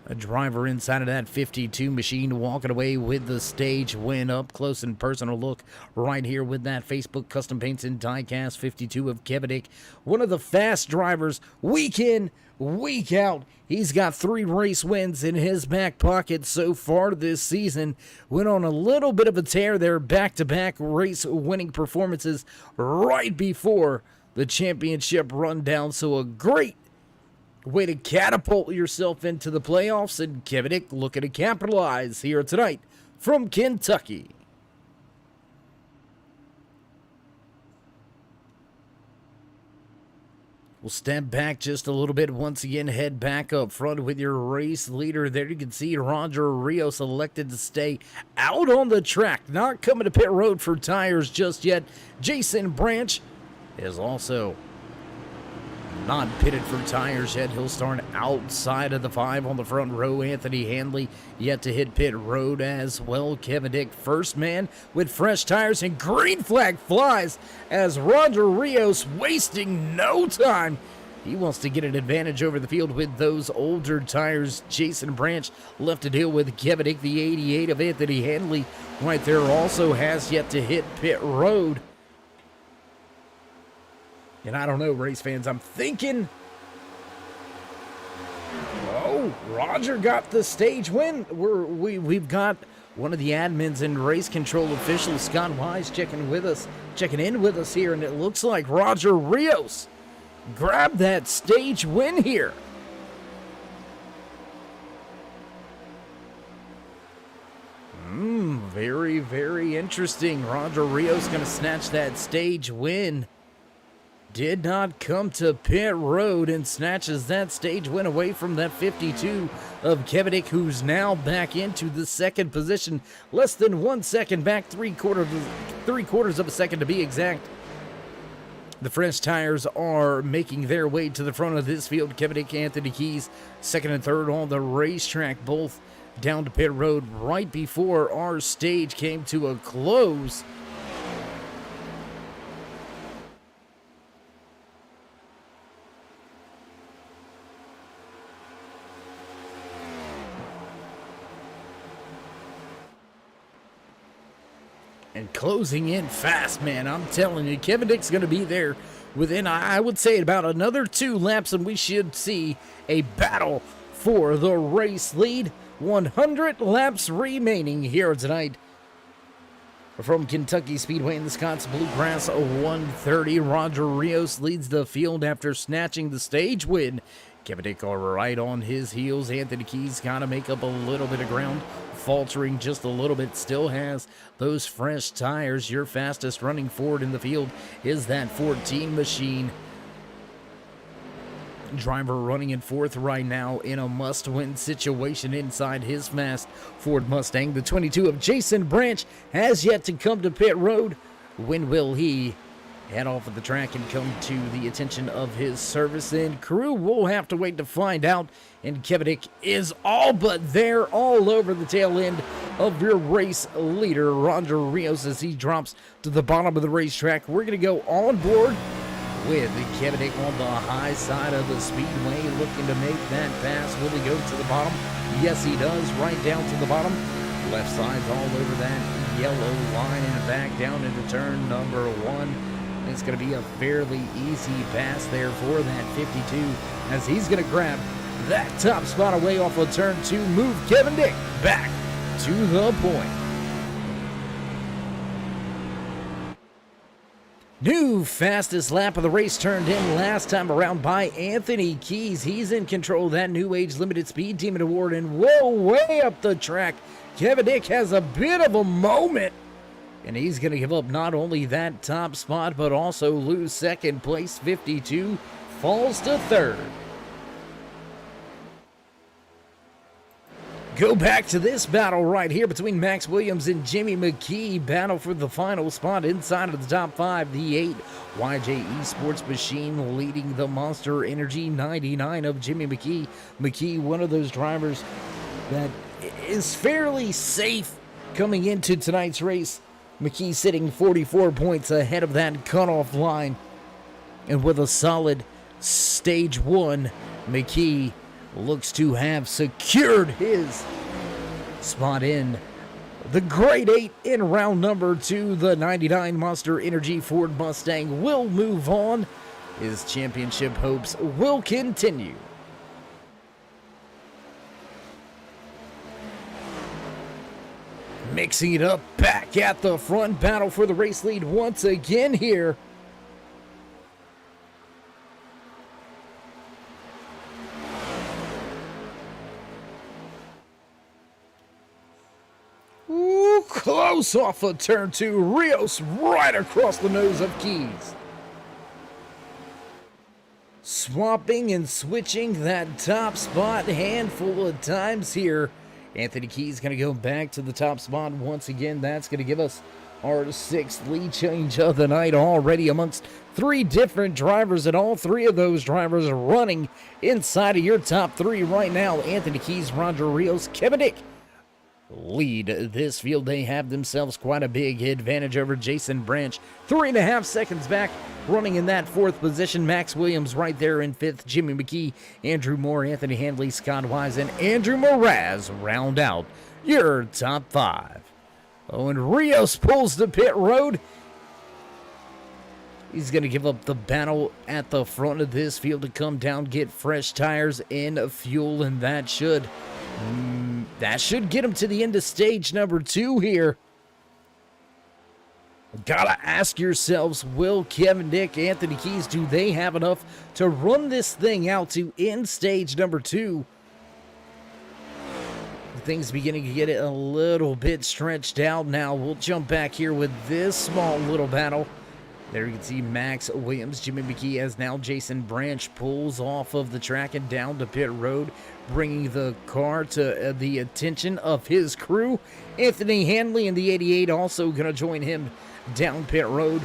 C: A driver inside of that 52 machine walking away with the stage win. Up close and personal look right here with that Facebook Custom Paints and Diecast 52 of Kevin. One of the fast drivers week in, week out. He's got 3 race wins in his back pocket so far this season. Went on a little bit of a tear there, back-to-back race winning performances right before the championship rundown. So a great way to catapult yourself into the playoffs, and Kevin looking to capitalize here tonight from Kentucky. We'll step back just a little bit. Once again, head back up front with your race leader there. You can see Roger Rios elected to stay out on the track, not coming to pit road for tires just yet. Jason Branch is also not pitted for tires yet. He'll start outside of the 5 on the front row. Anthony Handley yet to hit pit road as well. Kevin Dick, first man with fresh tires, and green flag flies as Roger Rios wasting no time. He wants to get an advantage over the field with those older tires. Jason Branch left to deal with Kevin Dick. The 88 of Anthony Handley right there also has yet to hit pit road. And I don't know, race fans, I'm thinking, oh, Roger got the stage win. We've got one of the admins and race control officials, Scott Wise, checking in with us here, and it looks like Roger Rios grabbed that stage win here. Very, very interesting. Roger Rios going to snatch that stage win. Did not come to pit road and snatches that stage win away from that 52 of Kevin Dick, who's now back into the second position. Less than 1 second back, three quarters of a second to be exact. The fresh tires are making their way to the front of this field. Kevin Dick, Anthony Keys, second and third on the racetrack, both down to pit road right before our stage came to a close. And closing in fast, man. I'm telling you, Kevin Dick's going to be there within, I would say, about another 2 laps, and we should see a battle for the race lead. 100 laps remaining here tonight. From Kentucky Speedway in the Scotts Bluegrass, 130. Roger Rios leads the field after snatching the stage win. Kevin Dick are right on his heels. Anthony Keys got to make up a little bit of ground, faltering just a little bit. Still has those fresh tires. Your fastest running Ford in the field is that 14 machine. Driver running in 4th right now in a must-win situation inside his fast Ford Mustang. The 22 of Jason Branch has yet to come to pit road. When will he head off of the track and come to the attention of his service and crew? We'll have to wait to find out. And Kevin Dick is all but there, all over the tail end of your race leader, Roger Rios, as he drops to the bottom of the racetrack. We're going to go on board with Kevin Dick on the high side of the speedway, looking to make that pass. Will he go to the bottom? Yes, he does, right down to the bottom. Left side's all over that yellow line and back down into turn number 1. It's going to be a fairly easy pass there for that 52, as he's going to grab that top spot away off of turn 2, move Kevin Dick back to the point. New fastest lap of the race turned in last time around by Anthony Keys. He's in control of that New Age Limited Speed Demon Award, and whoa, way up the track, Kevin Dick has a bit of a moment. And he's going to give up not only that top spot, but also lose second place. 52 falls to 3rd. go back to this battle right here between Max Williams and Jimmy McKee. Battle for the final spot inside of the top 5. The 8 YJ Sports Machine leading the Monster Energy 99 of Jimmy McKee. McKee, one of those drivers that is fairly safe coming into tonight's race. McKee sitting 44 points ahead of that cutoff line. And with a solid stage 1, McKee looks to have secured his spot in the grade 8 in round number 2. The 99 Monster Energy Ford Mustang will move on. His championship hopes will continue. Mixing it up back at the front, battle for the race lead once again here. Ooh, close off of turn 2. Rios right across the nose of Keys. Swapping and switching that top spot a handful of times here. Anthony Keys going to go back to the top spot once again. That's going to give us our 6th lead change of the night already amongst 3 different drivers, and all 3 of those drivers are running inside of your top 3 right now. Anthony Keys, Roger Rios, Kevin Dick lead this field. They have themselves quite a big advantage over Jason Branch. 3.5 seconds back, running in that 4th position. Max Williams right there in 5th. Jimmy McKee, Andrew Moore, Anthony Handley, Scott Wise, and Andrew Moraz round out your top 5. Oh, and Rios pulls the pit road. He's going to give up the battle at the front of this field to come down, get fresh tires and fuel, and that should get him to the end of stage number 2 here. Gotta ask yourselves, will Kevin Dick, Anthony Keys, do they have enough to run this thing out to end stage number 2? Things beginning to get a little bit stretched out now. We'll jump back here with this small little battle. There you can see Max Williams, Jimmy McKee, as now Jason Branch pulls off of the track and down to pit road, bringing the car to the attention of his crew. Anthony Handley in the 88 also going to join him down pit road.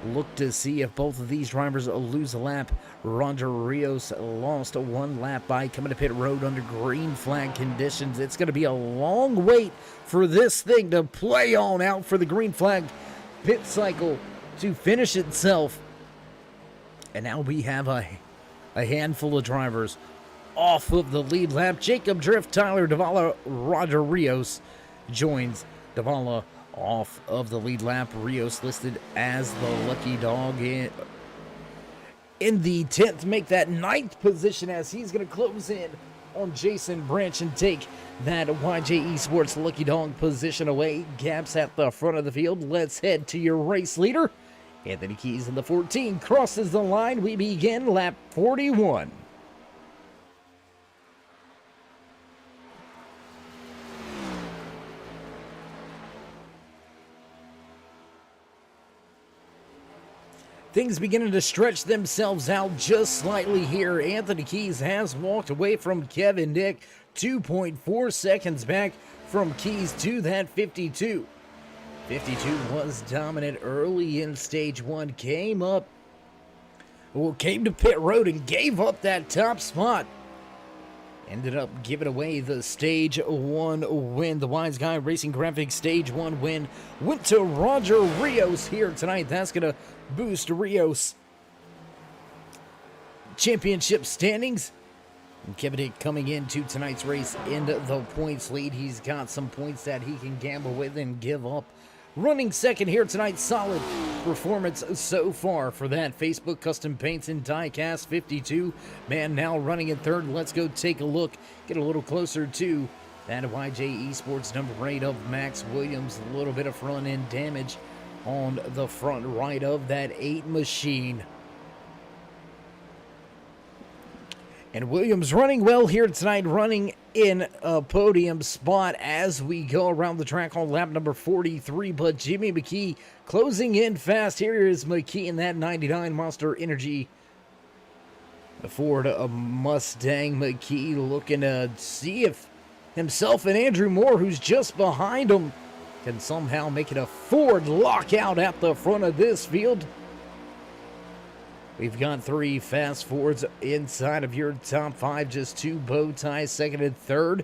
C: Look to see if both of these drivers lose a lap. Roger Rios lost 1 lap by coming to pit road under green flag conditions. It's going to be a long wait for this thing to play on out for the green flag pit cycle to finish itself. And now we have a handful of drivers off of the lead lap. Jacob Drift, Tyler Davala, Roger Rios joins Davala off of the lead lap. Rios listed as the lucky dog in the 10th, make that 9th position as he's going to close in on Jason Branch and take that YJ Esports lucky dog position away. Gaps at the front of the field. Let's head to your race leader. Anthony Keys in the 14 crosses the line. We begin lap 41. Things beginning to stretch themselves out just slightly here. Anthony Keys has walked away from Kevin Dick. 2.4 seconds back from Keys to that 52. 52 was dominant early in stage 1. Came to pit road and gave up that top spot. Ended up giving away the stage 1 win. The Wise Guy Racing Graphics stage 1 win went to Roger Rios here tonight. That's going to boost Rios championship standings. And Kevin Dick coming into tonight's race in the points lead. He's got some points that he can gamble with and give up. Running second here tonight. Solid performance so far for that Facebook Custom Paints and Diecast 52. Man, now running in third. Let's go take a look. Get a little closer to that YJ Esports number 8 of Max Williams. A little bit of front end damage on the front right of that 8 machine. And Williams running well here tonight, running in a podium spot as we go around the track on lap number 43. But Jimmy McKee closing in fast. Here is McKee in that 99 Monster Energy The Ford Mustang McKee looking to see if himself and Andrew Moore, who's just behind him, can somehow make it a Ford lockout at the front of this field. We've got 3 fast Fords inside of your top 5, just 2 bow ties, second and third.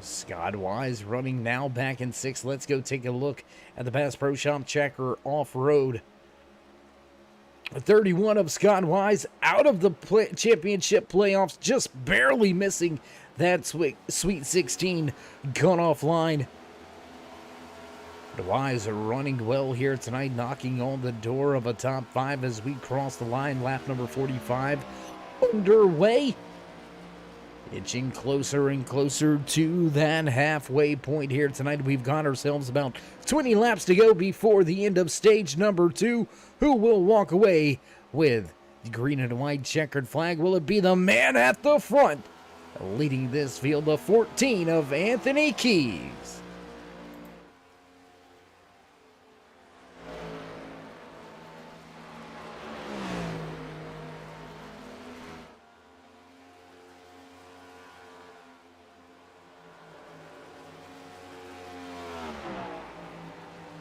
C: Scott Wise running now back in 6th. Let's go take a look at the Bass Pro Shop Checker Off-Road. 31 of Scott Wise out of the championship playoffs, just barely missing that Sweet 16 cutoff line. The Wise are running well here tonight, knocking on the door of a top 5 as we cross the line. Lap number 45 underway. Inching closer and closer to that halfway point here tonight. We've got ourselves about 20 laps to go before the end of stage number 2. Who will walk away with the green and white checkered flag? Will it be the man at the front leading this field of 14 of Anthony Keys?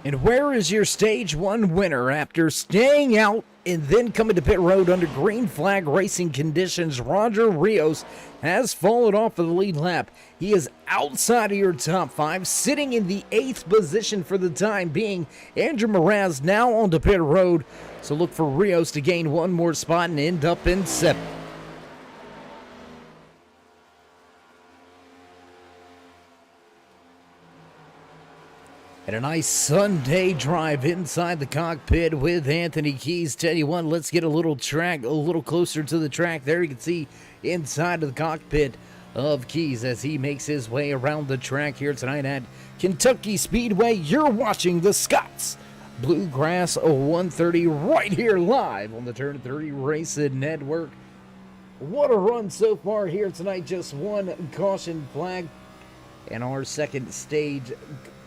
C: And where is your Stage 1 winner after staying out and then coming to pit road under green flag racing conditions? Roger Rios has fallen off of the lead lap. He is outside of your top 5, sitting in the 8th position for the time being. Andrew Mraz now onto pit road, so look for Rios to gain one more spot and end up in 7th. And a nice Sunday drive inside the cockpit with Anthony Keys. Tell you what, let's get a little closer to the track. There you can see inside of the cockpit of Keys as he makes his way around the track here tonight at Kentucky Speedway. You're watching the Scots Bluegrass 130 right here live on the Turn 30 Racing Network. What a run so far here tonight. Just one caution flag. And our second stage,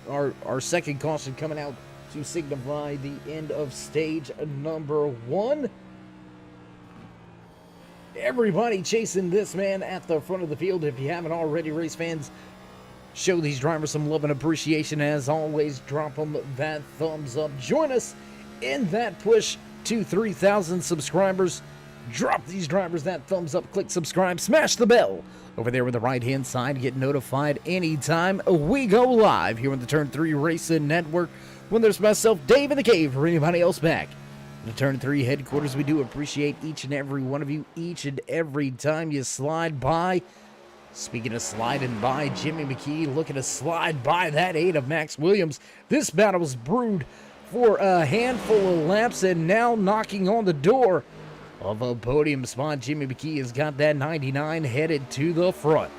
C: our second caution coming out to signify the end of stage number 1. Everybody chasing this man at the front of the field. If you haven't already, race fans, show these drivers some love and appreciation. As always, drop them that thumbs up. Join us in that push to 3,000 subscribers. Drop these drivers that thumbs up, click subscribe, smash the bell over there with the right hand side. Get notified anytime we go live here on the Turn 3 Racing Network. When there's myself, Dave in the Cave, or anybody else back in the Turn 3 headquarters, we do appreciate each and every one of you, each and every time you slide by. Speaking of sliding by, Jimmy McKee looking to slide by that 8 of Max Williams. This battle was brewed for a handful of laps, and now knocking on the door of a podium spot, Jimmy McKee has got that 99 headed to the front.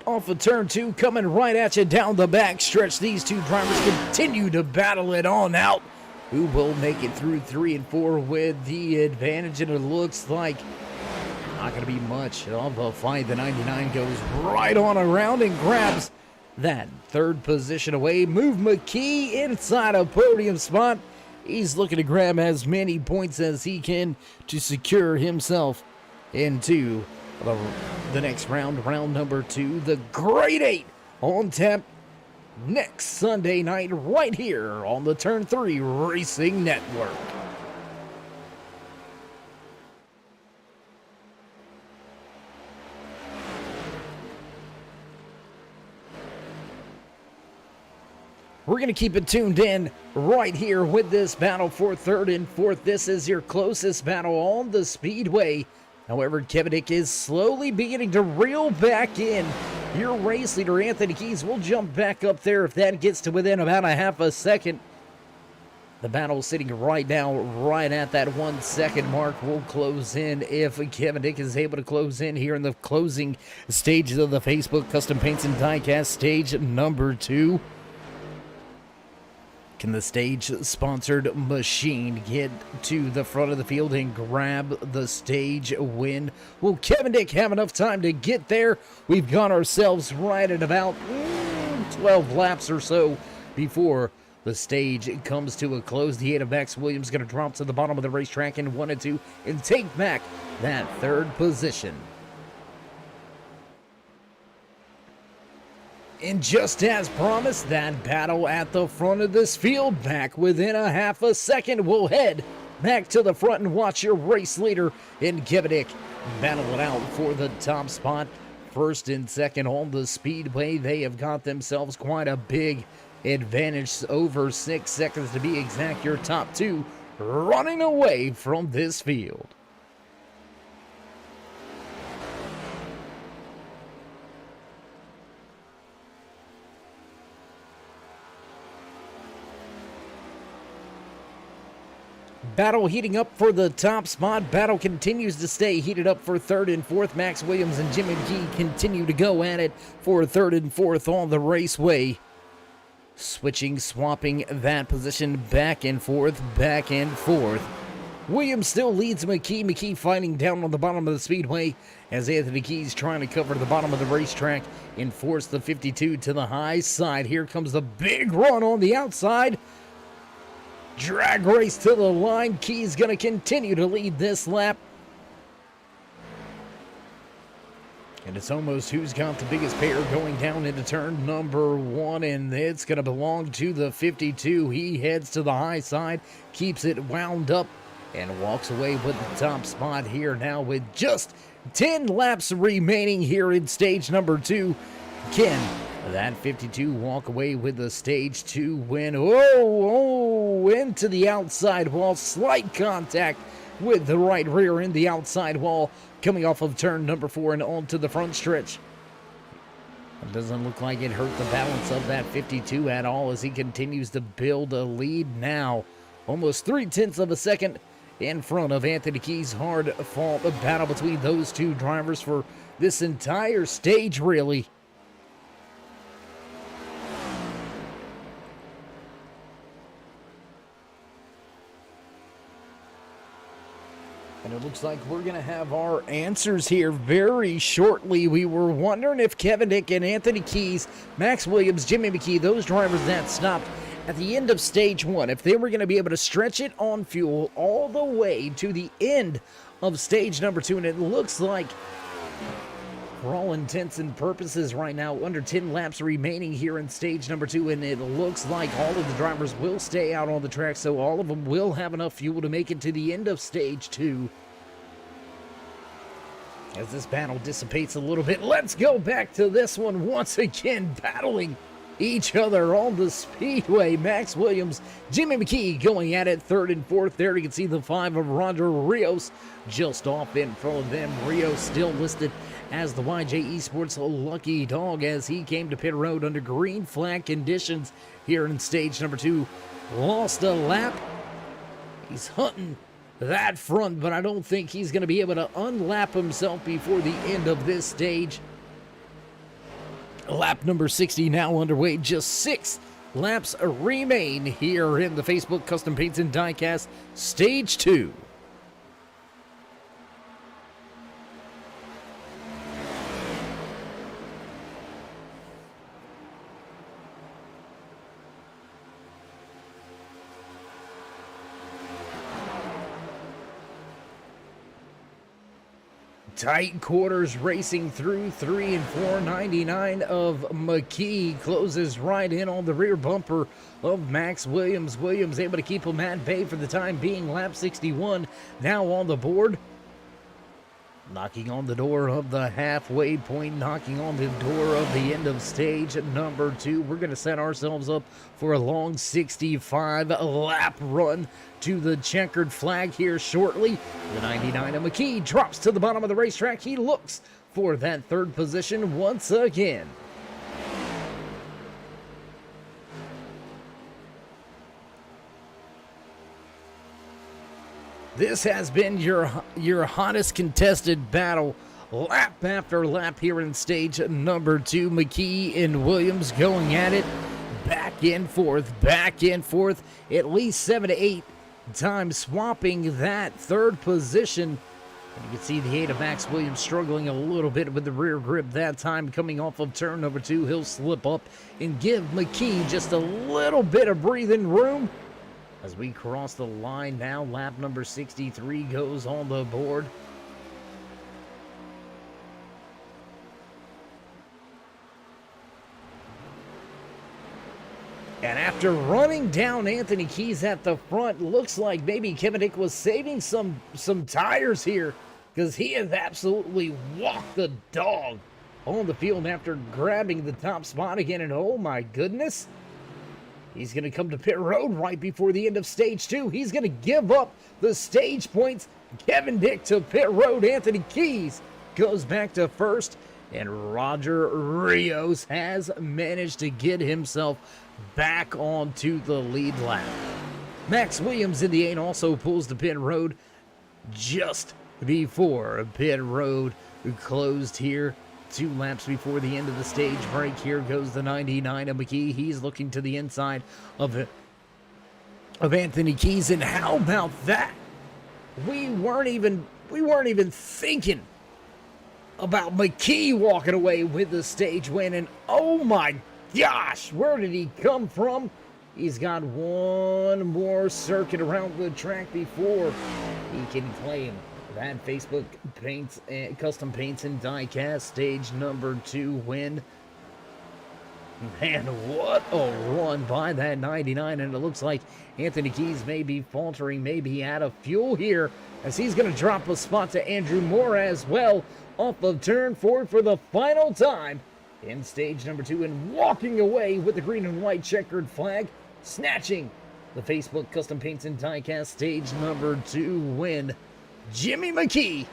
C: Off of turn 2, coming right at you down the back stretch. These two drivers continue to battle it on out. Who will make it through 3 and 4 with the advantage? And it looks like not going to be much of a fight. The 99 goes right on around and grabs that 3rd position away. Move McKee inside a podium spot. He's looking to grab as many points as he can to secure himself into the next round, round number 2. The Grade 8 on tap next Sunday night right here on the Turn 3 Racing Network. We're going to keep it tuned in right here with this battle for 3rd and 4th. This is your closest battle on the speedway. However, Kevin Dick is slowly beginning to reel back in. Your race leader, Anthony Keys, will jump back up there if that gets to within about a half a second. The battle sitting right now, right at that 1 second mark. Will close in if Kevin Dick is able to close in here in the closing stages of the Facebook Custom Paints and Diecast stage number 2. Can the stage-sponsored machine get to the front of the field and grab the stage win? Will Kevin Dick have enough time to get there? We've got ourselves right at about 12 laps or so before the stage comes to a close. The 8 of Max Williams going to drop to the bottom of the racetrack in 1 and 2 and take back that third position. And just as promised, that battle at the front of this field, back within a half a second, we'll head back to the front and watch your race leader in Kevin Dick battle it out for the top spot. First and second on the speedway, they have got themselves quite a big advantage, over 6 seconds to be exact. Your top two running away from this field. Battle heating up for the top spot. Battle continues to stay heated up for third and fourth. Max Williams and Jimmy McKee continue to go at it for third and fourth on the raceway. Switching, swapping that position back and forth, back and forth. Williams still leads McKee. McKee fighting down on the bottom of the speedway as Anthony Keys trying to cover the bottom of the racetrack and force the 52 to the high side. Here comes the big run on the outside. Drag race to the line. Keys going to continue to lead this lap. And it's almost who's got the biggest pair going down into turn number 1. And it's going to belong to the 52. He heads to the high side, keeps it wound up, and walks away with the top spot here now with just 10 laps remaining here in stage number 2. Can that 52 walk away with the stage 2 win? Oh, into the outside wall. Slight contact with the right rear in the outside wall coming off of turn number 4 and onto the front stretch. It doesn't look like it hurt the balance of that 52 at all as he continues to build a lead now. Almost 0.3 of a second in front of Anthony Keys. Hard fought the battle between those two drivers for this entire stage, really. And it looks like we're going to have our answers here very shortly. We were wondering if Kevin Dick and Anthony Keys, Max Williams, Jimmy McKee, those drivers that stopped at the end of stage 1, if they were going to be able to stretch it on fuel all the way to the end of stage number 2. And it looks like, for all intents and purposes right now, under 10 laps remaining here in stage number 2, and it looks like all of the drivers will stay out on the track, so all of them will have enough fuel to make it to the end of stage 2. As this battle dissipates a little bit, let's go back to this one once again, battling each other on the speedway. Max Williams, Jimmy McKee going at it third and fourth. There you can see the 5 of Roger Rios just off in front of them. Rios still listed as the YJ Esports lucky dog as he came to pit road under green flag conditions here in stage number 2. Lost a lap. He's hunting that front, but I don't think he's going to be able to unlap himself before the end of this stage. Lap number 60 now underway. Just 6 laps remain here in the Facebook Custom Paints and Diecast Stage 2. Tight quarters racing through 3 and 499 of McKee closes right in on the rear bumper of Max Williams. Williams able to keep him at bay for the time being. Lap 61 now on the board. Knocking on the door of the halfway point, knocking on the door of the end of stage number 2. We're going to set ourselves up for a long 65 lap run to the checkered flag here shortly. The 99 of McKee drops to the bottom of the racetrack. He looks for that third position once again. This has been your hottest contested battle, lap after lap here in stage number 2. McKee and Williams going at it back back and forth, at least 7 to 8 times, swapping that third position. And you can see the 8 of Max Williams struggling a little bit with the rear grip that time. Coming off of turn number 2, he'll slip up and give McKee just a little bit of breathing room. As we cross the line now, lap number 63 goes on the board. And after running down Anthony Keys at the front, looks like maybe Kevin Dick was saving some tires here, because he has absolutely walked the dog on the field after grabbing the top spot again. And oh my goodness, he's going to come to pit road right before the end of stage 2. He's going to give up the stage points. Kevin Dick to pit road. Anthony Keys goes back to first. And Roger Rios has managed to get himself back onto the lead lap. Max Williams in the 8 also pulls to pit road just before pit road closed here. 2 laps before the end of the stage break. Here goes the 99 of McKee. He's looking to the inside of Anthony Keys. And how about that? We weren't even thinking about McKee walking away with the stage win. And oh my gosh, where did he come from? He's got one more circuit around the track before he can claim that Facebook paints and custom paints and diecast stage number 2 win. Man, what a run by that 99. And it looks like Anthony Keys may be faltering, maybe out of fuel here, as he's going to drop a spot to Andrew Moore as well off of turn 4 for the final time in stage number 2, and walking away with the green and white checkered flag, snatching the Facebook custom paints and diecast stage number 2 win. Jimmy McKee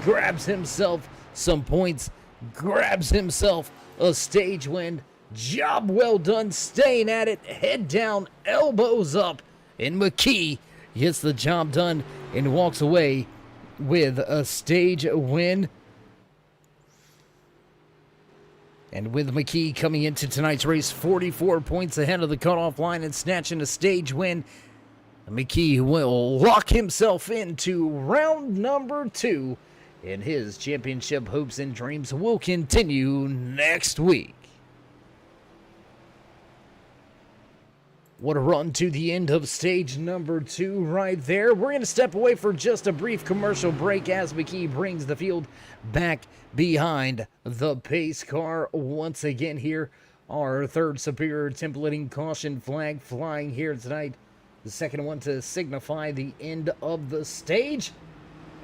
C: grabs himself some points, grabs himself a stage win. Job well done, staying at it, head down, elbows up, and McKee gets the job done and walks away with a stage win. And with McKee coming into tonight's race 44 points ahead of the cutoff line and snatching a stage win, McKee will lock himself into round number 2, and his championship hopes and dreams will continue next week. What a run to the end of stage number 2 right there. We're going to step away for just a brief commercial break as McKee brings the field back behind the pace car once again here. Our third superior templating caution flag flying here tonight. The second one to signify the end of the stage.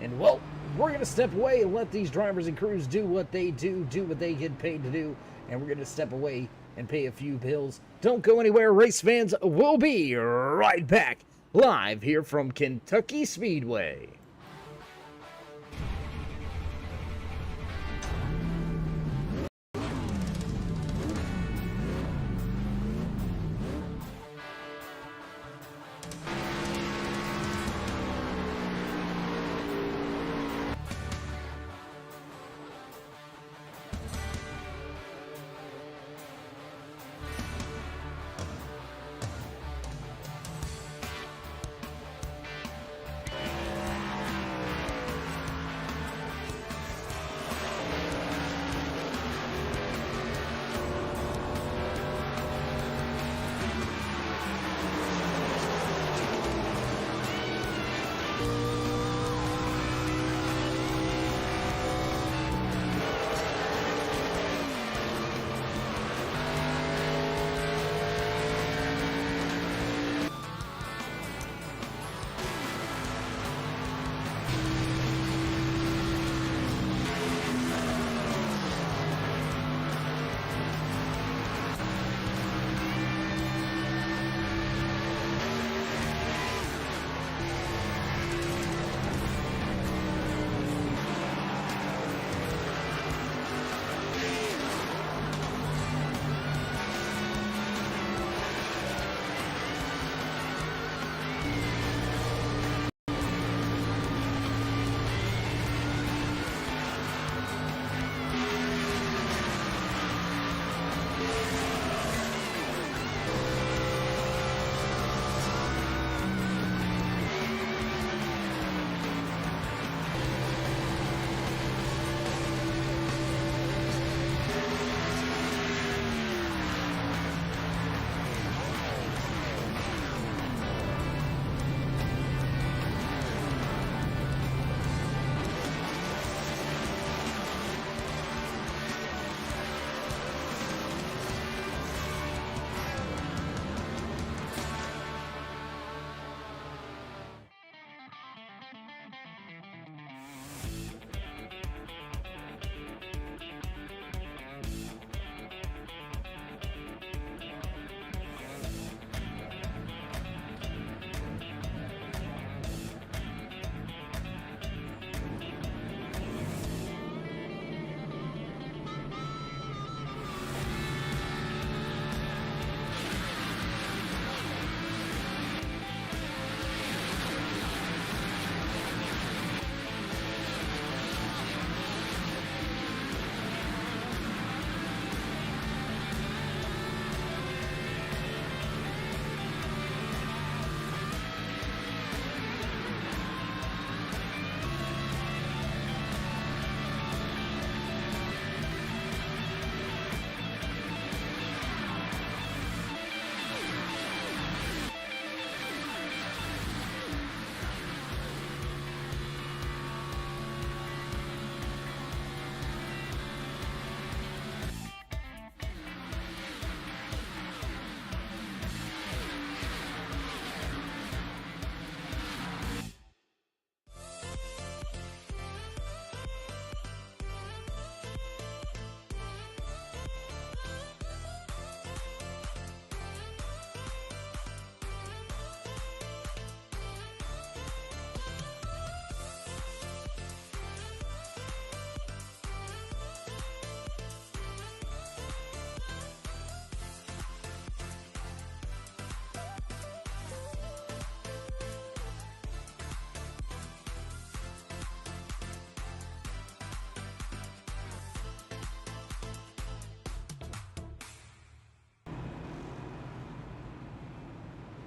C: And, well, we're going to step away and let these drivers and crews do what they do what they get paid to do. And we're going to step away and pay a few bills. Don't go anywhere, race fans. We'll be right back live here from Kentucky Speedway.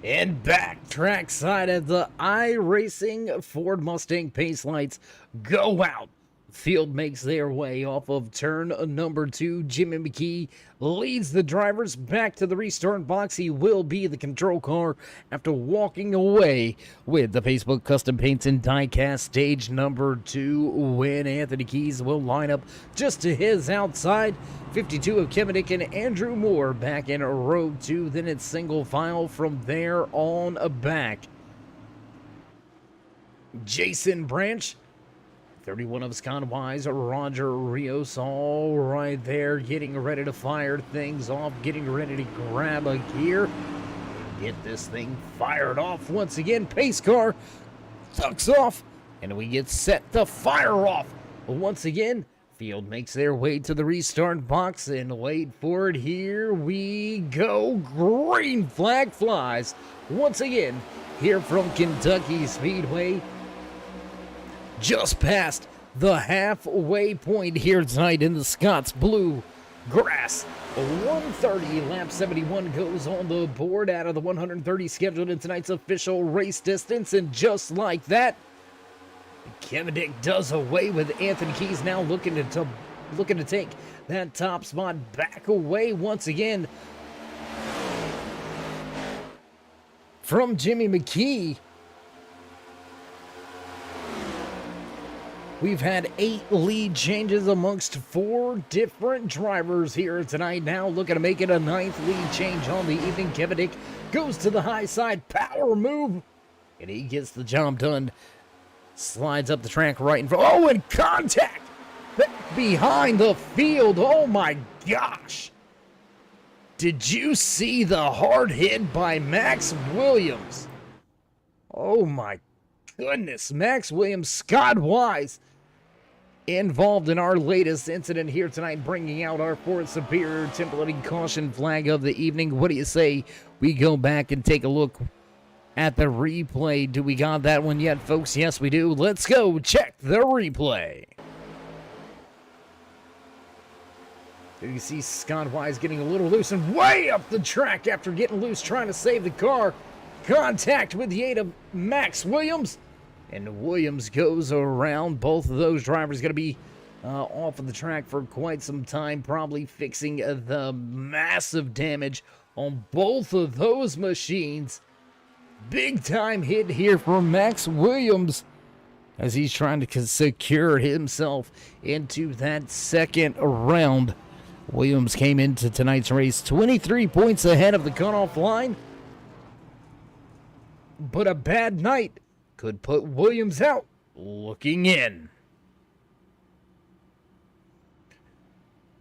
C: And back trackside as the iRacing Ford Mustang pace lights go out. Field makes their way off of turn number 2. Jimmy McKee leads the drivers back to the restart box. He will be the control car after walking away with the Facebook Custom Paints and Diecast stage number 2 win. Anthony Keys will line up just to his outside. 52 of Kevin Dick and Andrew Moore back in row 2. Then it's single file from there on back. Jason Branch, 31 of Scott Wise, Roger Rios, all right there, getting ready to fire things off, getting ready to grab a gear, get this thing fired off once again. Pace car tucks off, and we get set to fire off once again. Field makes their way to the restart box, and wait for it, here we go. Green flag flies once again here from Kentucky Speedway. Just past the halfway point here tonight in the Scott's Blue Grass. 130, lap 71 goes on the board out of the 130 scheduled in tonight's official race distance. And just like that, Kevin Dick does away with Anthony Keys, now looking to take that top spot back away once again from Jimmy McKee. We've had 8 lead changes amongst 4 different drivers here tonight. Now looking to make it a 9th lead change on the evening. Kevin Dick goes to the high side, power move, and he gets the job done. Slides up the track right in front. Oh, and contact back behind the field. Oh my gosh. Did you see the hard hit by Max Williams? Oh my goodness. Max Williams, Scott Wise, involved in our latest incident here tonight, bringing out our 4th superior templating caution flag of the evening. What do you say we go back and take a look at the replay? Do we got that one yet, folks? Yes, we do. Let's go check the replay. There you see Scott Wise getting a little loose and way up the track after getting loose, trying to save the car. Contact with the aid of Max Williams, and Williams goes around. Both of those drivers going to be off of the track for quite some time, probably fixing the massive damage on both of those machines. Big time hit here from Max Williams as he's trying to secure himself into that second round. Williams came into tonight's race 23 points ahead of the cutoff line, but a bad night could put Williams out. Looking in,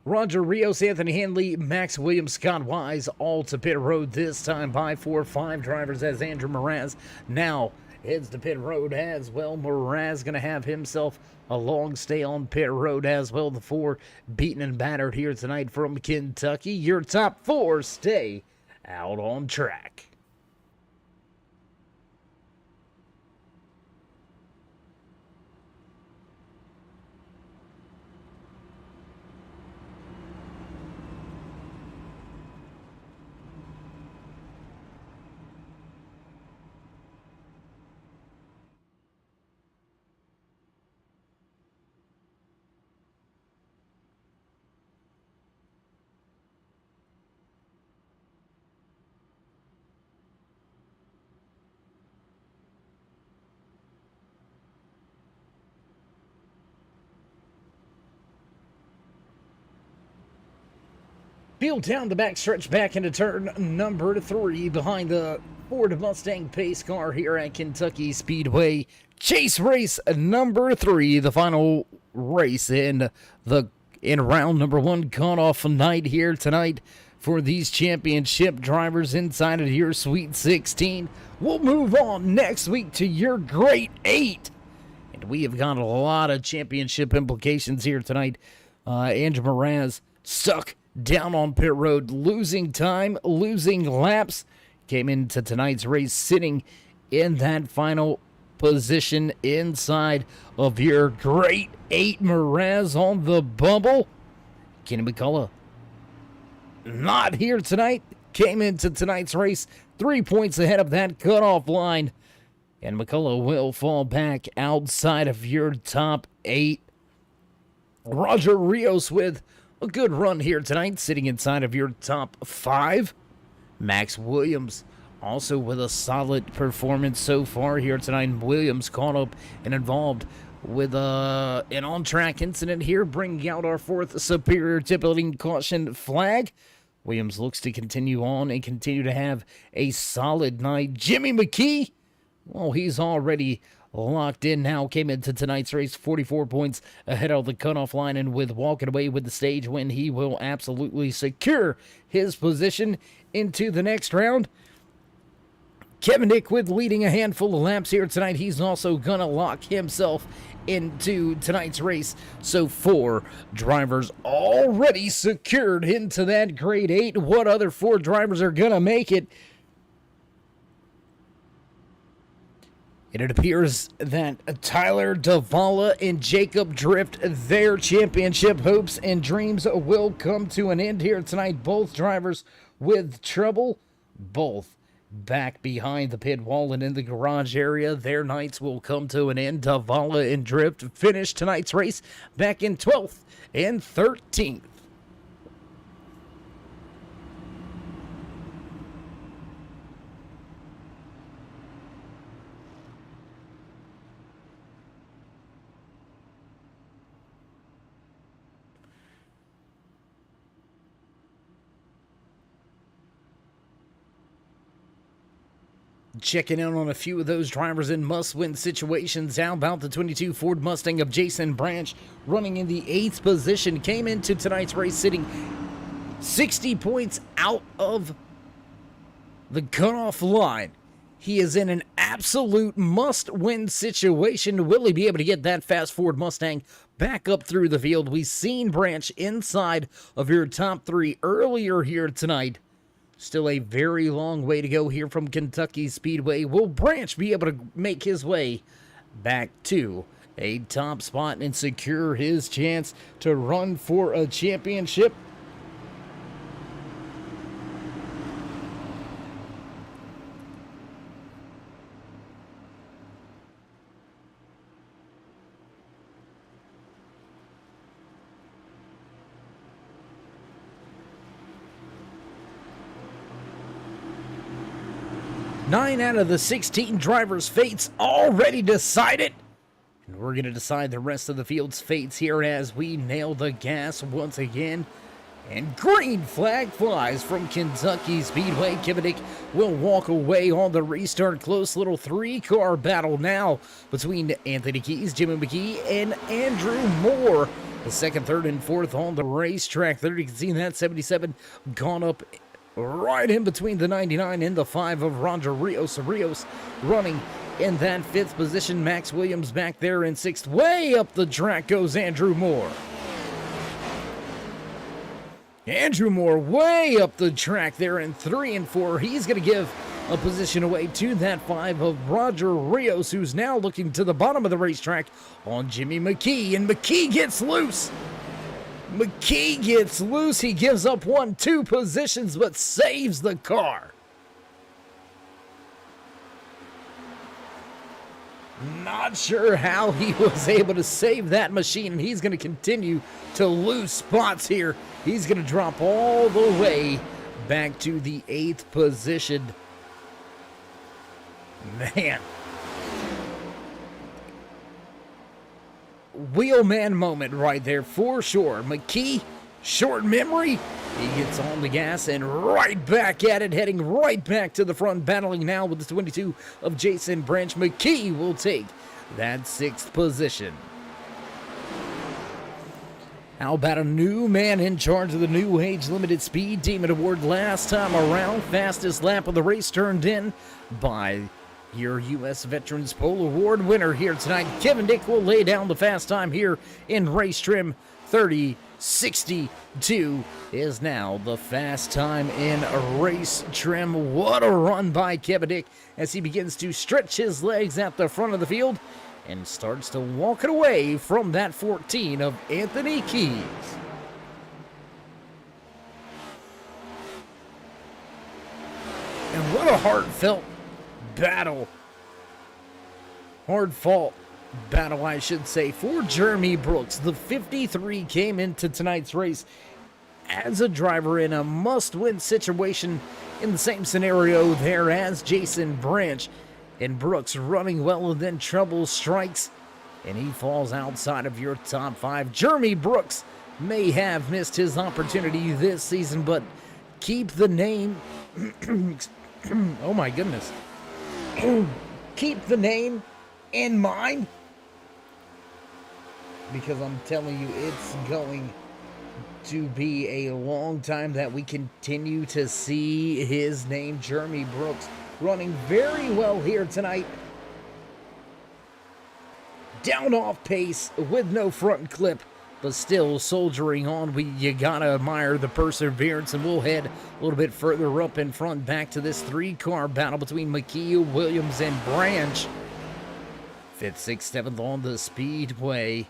C: Roger Rios, Anthony Hanley, Max Williams, Scott Wise, all to pit road this time by 4-5 drivers as Andrew Mraz now heads to pit road as well. Mraz going to have himself a long stay on pit road as well. The 4 beaten and battered here tonight from Kentucky. Your top 4 stay out on track. Field down the back stretch back into turn number 3 behind the Ford Mustang pace car here at Kentucky Speedway. Chase race number 3, the final race in round number 1 cutoff night here tonight for these championship drivers inside of your Sweet 16. We'll move on next week to your Great 8. And we have got a lot of championship implications here tonight. Andrew Mraz stuck down on pit road, losing time, losing laps. Came into tonight's race sitting in that final position inside of your Great 8. Mraz on the bubble. Kenny McCullough not here tonight. came into tonight's race 3 points ahead of that cutoff line. And McCullough will fall back outside of your top 8. Roger Rios with a good run here tonight, sitting inside of your top 5. Max Williams also with a solid performance so far here tonight. Williams caught up and involved with an on-track incident here, bringing out our 4th superior tip lifting caution flag. Williams looks to continue on and continue to have a solid night. Jimmy McKee, well, he's already locked in now, came into tonight's race 44 points ahead of the cutoff line, and with walking away with the stage win, he will absolutely secure his position into the next round. Kevin Dick with leading a handful of laps here tonight. He's also going to lock himself into tonight's race. So 4 drivers already secured into that grade 8. What other 4 drivers are going to make it? And it appears that Tyler Davala and Jacob Drift, their championship hopes and dreams will come to an end here tonight. Both drivers with trouble, both back behind the pit wall and in the garage area. Their nights will come to an end. Davala and Drift finished tonight's race back in 12th and 13th. Checking in on a few of those drivers in must-win situations. How about the 22 Ford Mustang of Jason Branch, running in the 8th position, came into tonight's race sitting 60 points out of the cutoff line. He is in an absolute must-win situation. Will he be able to get that fast Ford Mustang back up through the field? We've seen Branch inside of your top 3 earlier here tonight. Still a very long way to go here from Kentucky Speedway. Will Branch be able to make his way back to a top spot and secure his chance to run for a championship? Nine out of the 16 drivers' fates already decided. And we're going to decide the rest of the field's fates here as we nail the gas once again. And green flag flies from Kentucky Speedway. Kevin Dick will walk away on the restart. Close little 3-car battle now between Anthony Keys, Jimmy McKee, and Andrew Moore. The 2nd, 3rd, and 4th on the racetrack. There you can see that 77 gone up right in between the 99 and the 5 of Roger Rios. Rios running in that 5th position. Max Williams back there in 6th. Way up the track goes Andrew Moore. Andrew Moore way up the track there in 3 and 4. He's going to give a position away to that 5 of Roger Rios, who's now looking to the bottom of the racetrack on Jimmy McKee. And McKee gets loose. McKee gets loose. He gives up 1-2 positions, but saves the car. Not sure how he was able to save that machine, and he's going to continue to lose spots here. He's going to drop all the way back to the 8th position. Man. Wheelman moment right there for sure. McKee, short memory. He gets on the gas and right back at it, heading right back to the front, battling now with the 22 of Jason Branch. McKee will take that 6th position. How about a new man in charge of the New Age Limited Speed Demon Award last time around? Fastest lap of the race turned in by your U.S. Veterans Pole Award winner here tonight. Kevin Dick will lay down the fast time here in race trim. 30:62 is now the fast time in race trim. What a run by Kevin Dick as he begins to stretch his legs at the front of the field and starts to walk it away from that 14 of Anthony Keys. a heartfelt battle. Hard-fought battle, I should say, for Jeremy Brooks. The 53 came into tonight's race as a driver in a must-win situation in the same scenario there as Jason Branch. And Brooks running well, and then trouble strikes, and he falls outside of your top 5. Jeremy Brooks may have missed his opportunity this season, but keep the name... oh my goodness. Keep the name in mind, because I'm telling you, it's going to be a long time that we continue to see his name. Jeremy Brooks running very well here tonight. Down off pace with no front clip, but still soldiering on. You gotta admire the perseverance, and we'll head a little bit further up in front, back to this 3-car battle between McKee, Williams, and Branch. 5th, 6th, 7th on the speedway.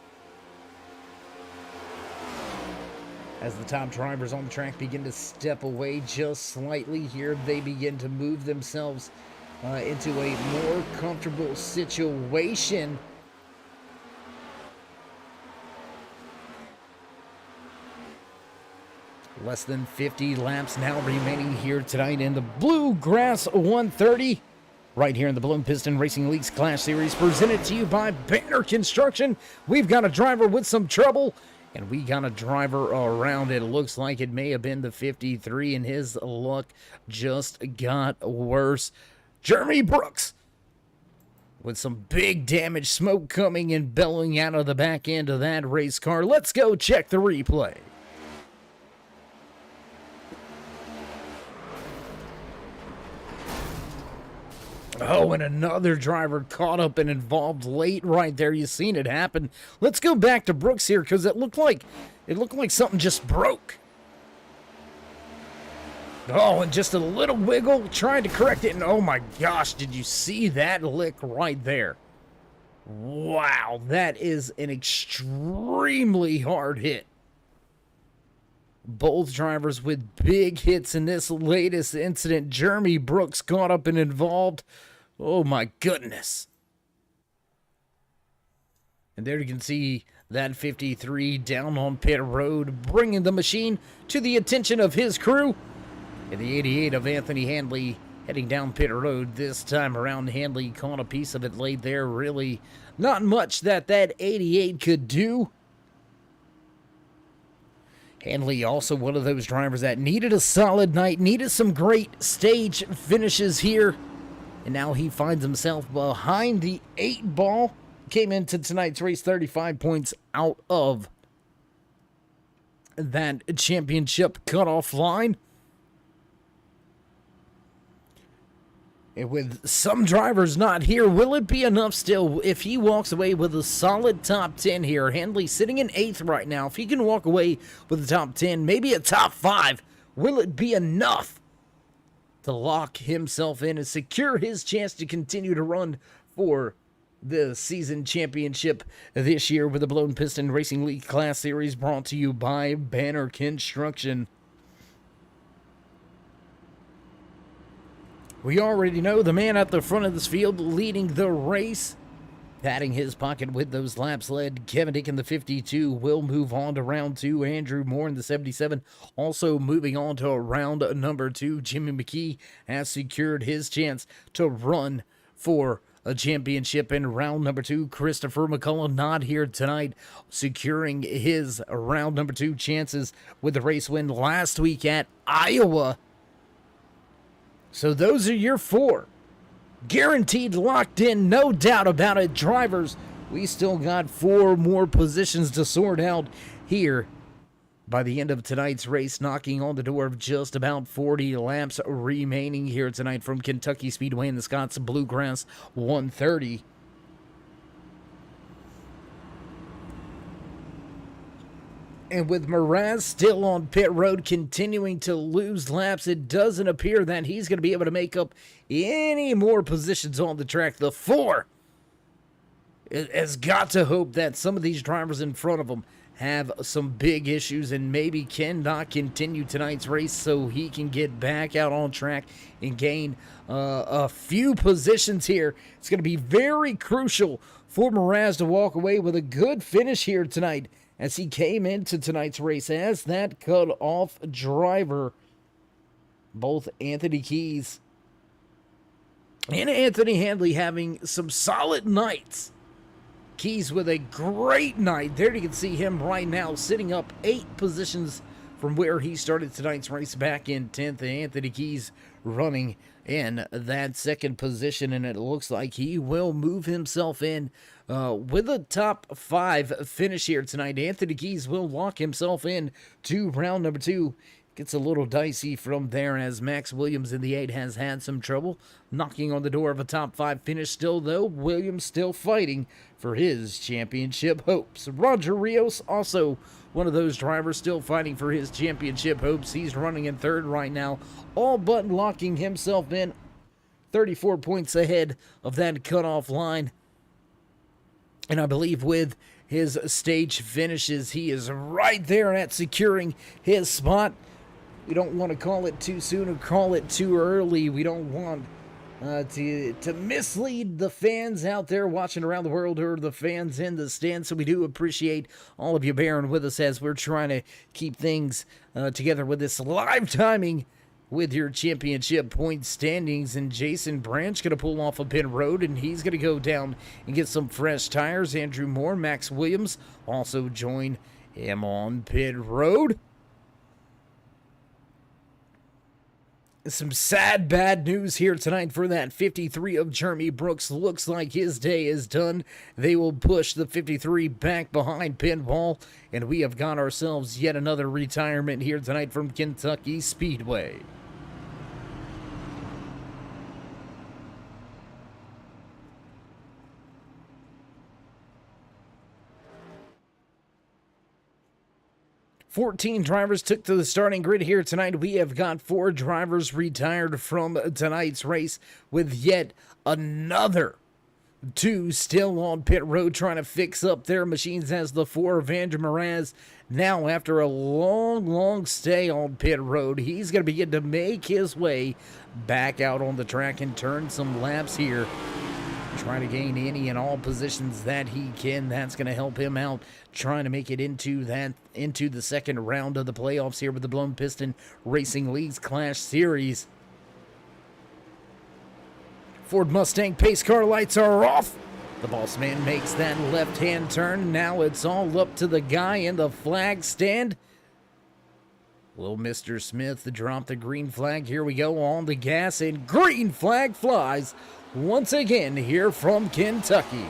C: As the top drivers on the track begin to step away just slightly here, they begin to move themselves into a more comfortable situation. Less than 50 laps now remaining here tonight in the Bluegrass 130. Right here in the Balloon Piston Racing League's Clash Series, presented to you by Banner Construction. We've got a driver with some trouble, and we got a driver around. It looks like it may have been the 53, and his luck just got worse. Jeremy Brooks with some big damage, smoke coming and bellowing out of the back end of that race car. Let's go check the replay. Oh, and another driver caught up and involved late right there. You seen it happen. Let's go back to Brooks here, because it looked like something just broke. Oh, and just a little wiggle, trying to correct it, and oh my gosh, did you see that lick right there? Wow, that is an extremely hard hit. Both drivers with big hits in this latest incident. Jeremy Brooks caught up and involved. Oh my goodness. And there you can see that 53 down on pit road, bringing the machine to the attention of his crew. And the 88 of Anthony Handley heading down pit road this time around. Handley caught a piece of it late there. Really not much that 88 could do. Handley also one of those drivers that needed a solid night, needed some great stage finishes here. And now he finds himself behind the 8 ball. Came into tonight's race 35 points out of that championship cutoff line. And with some drivers not here, will it be enough still if he walks away with a solid top 10 here? Handley sitting in 8th right now. If he can walk away with a top 10, maybe a top 5, will it be enough to lock himself in and secure his chance to continue to run for the season championship this year with the Balloon Piston Racing League Class Series, brought to you by Banner Construction? We already know the man at the front of this field leading the race, patting his pocket with those laps led. Kevin Dick in the 52 will move on to round 2. Andrew Moore in the 77 also moving on to round number 2. Jimmy McKee has secured his chance to run for a championship in round number 2. Christopher McCullough not here tonight, securing his round number 2 chances with the race win last week at Iowa. So those are your 4. Guaranteed, locked in, no doubt about it. Drivers, we still got 4 more positions to sort out here by the end of tonight's race, knocking on the door of just about 40 laps remaining here tonight from Kentucky Speedway in the Scott's Bluegrass 130. And with Mraz still on pit road, continuing to lose laps, it doesn't appear that he's going to be able to make up any more positions on the track. The 4 has got to hope that some of these drivers in front of him have some big issues and maybe cannot continue tonight's race, so he can get back out on track and gain a few positions here. It's going to be very crucial for Mraz to walk away with a good finish here tonight, as he came into tonight's race as that cut-off driver. Both Anthony Keys and Anthony Handley having some solid nights. Keys with a great night. There you can see him right now sitting up 8 positions from where he started tonight's race back in 10th. Anthony Keys running in that second position, and it looks like he will move himself in with a top 5 finish here tonight. Anthony Keys will lock himself in to round number 2. Gets a little dicey from there as Max Williams in the 8 has had some trouble knocking on the door of a top 5 finish still, though. Williams still fighting for his championship hopes. Roger Rios, also one of those drivers, still fighting for his championship hopes. He's running in 3rd right now, all but locking himself in 34 points ahead of that cutoff line. And I believe with his stage finishes, he is right there at securing his spot. We don't want to call it too soon or call it too early. We don't want to mislead the fans out there watching around the world or the fans in the stands. So we do appreciate all of you bearing with us as we're trying to keep things together with this live timing with your championship point standings. And Jason Branch going to pull off a pit road, and he's going to go down and get some fresh tires. Andrew Moore, Max Williams also join him on pit road. Some sad, bad news here tonight for that 53 of Jeremy Brooks. Looks like his day is done. They will push the 53 back behind pinball, and we have got ourselves yet another retirement here tonight from Kentucky Speedway. Fourteen drivers took to the starting grid here tonight. We have got 4 drivers retired from tonight's race, with yet another 2 still on pit road trying to fix up their machines, as the 4 of Andrew Mraz now, after a long stay on pit road, he's going to begin to make his way back out on the track and turn some laps here, trying to gain any and all positions that he can. That's going to help him out trying to make it into the second round of the playoffs here with the Blown Piston Racing League's Clash Series. Ford Mustang pace car lights are off. The boss man makes that left-hand turn. Now it's all up to the guy in the flag stand. Will Mr. Smith drop the green flag? Here we go on the gas, and green flag flies once again here from Kentucky.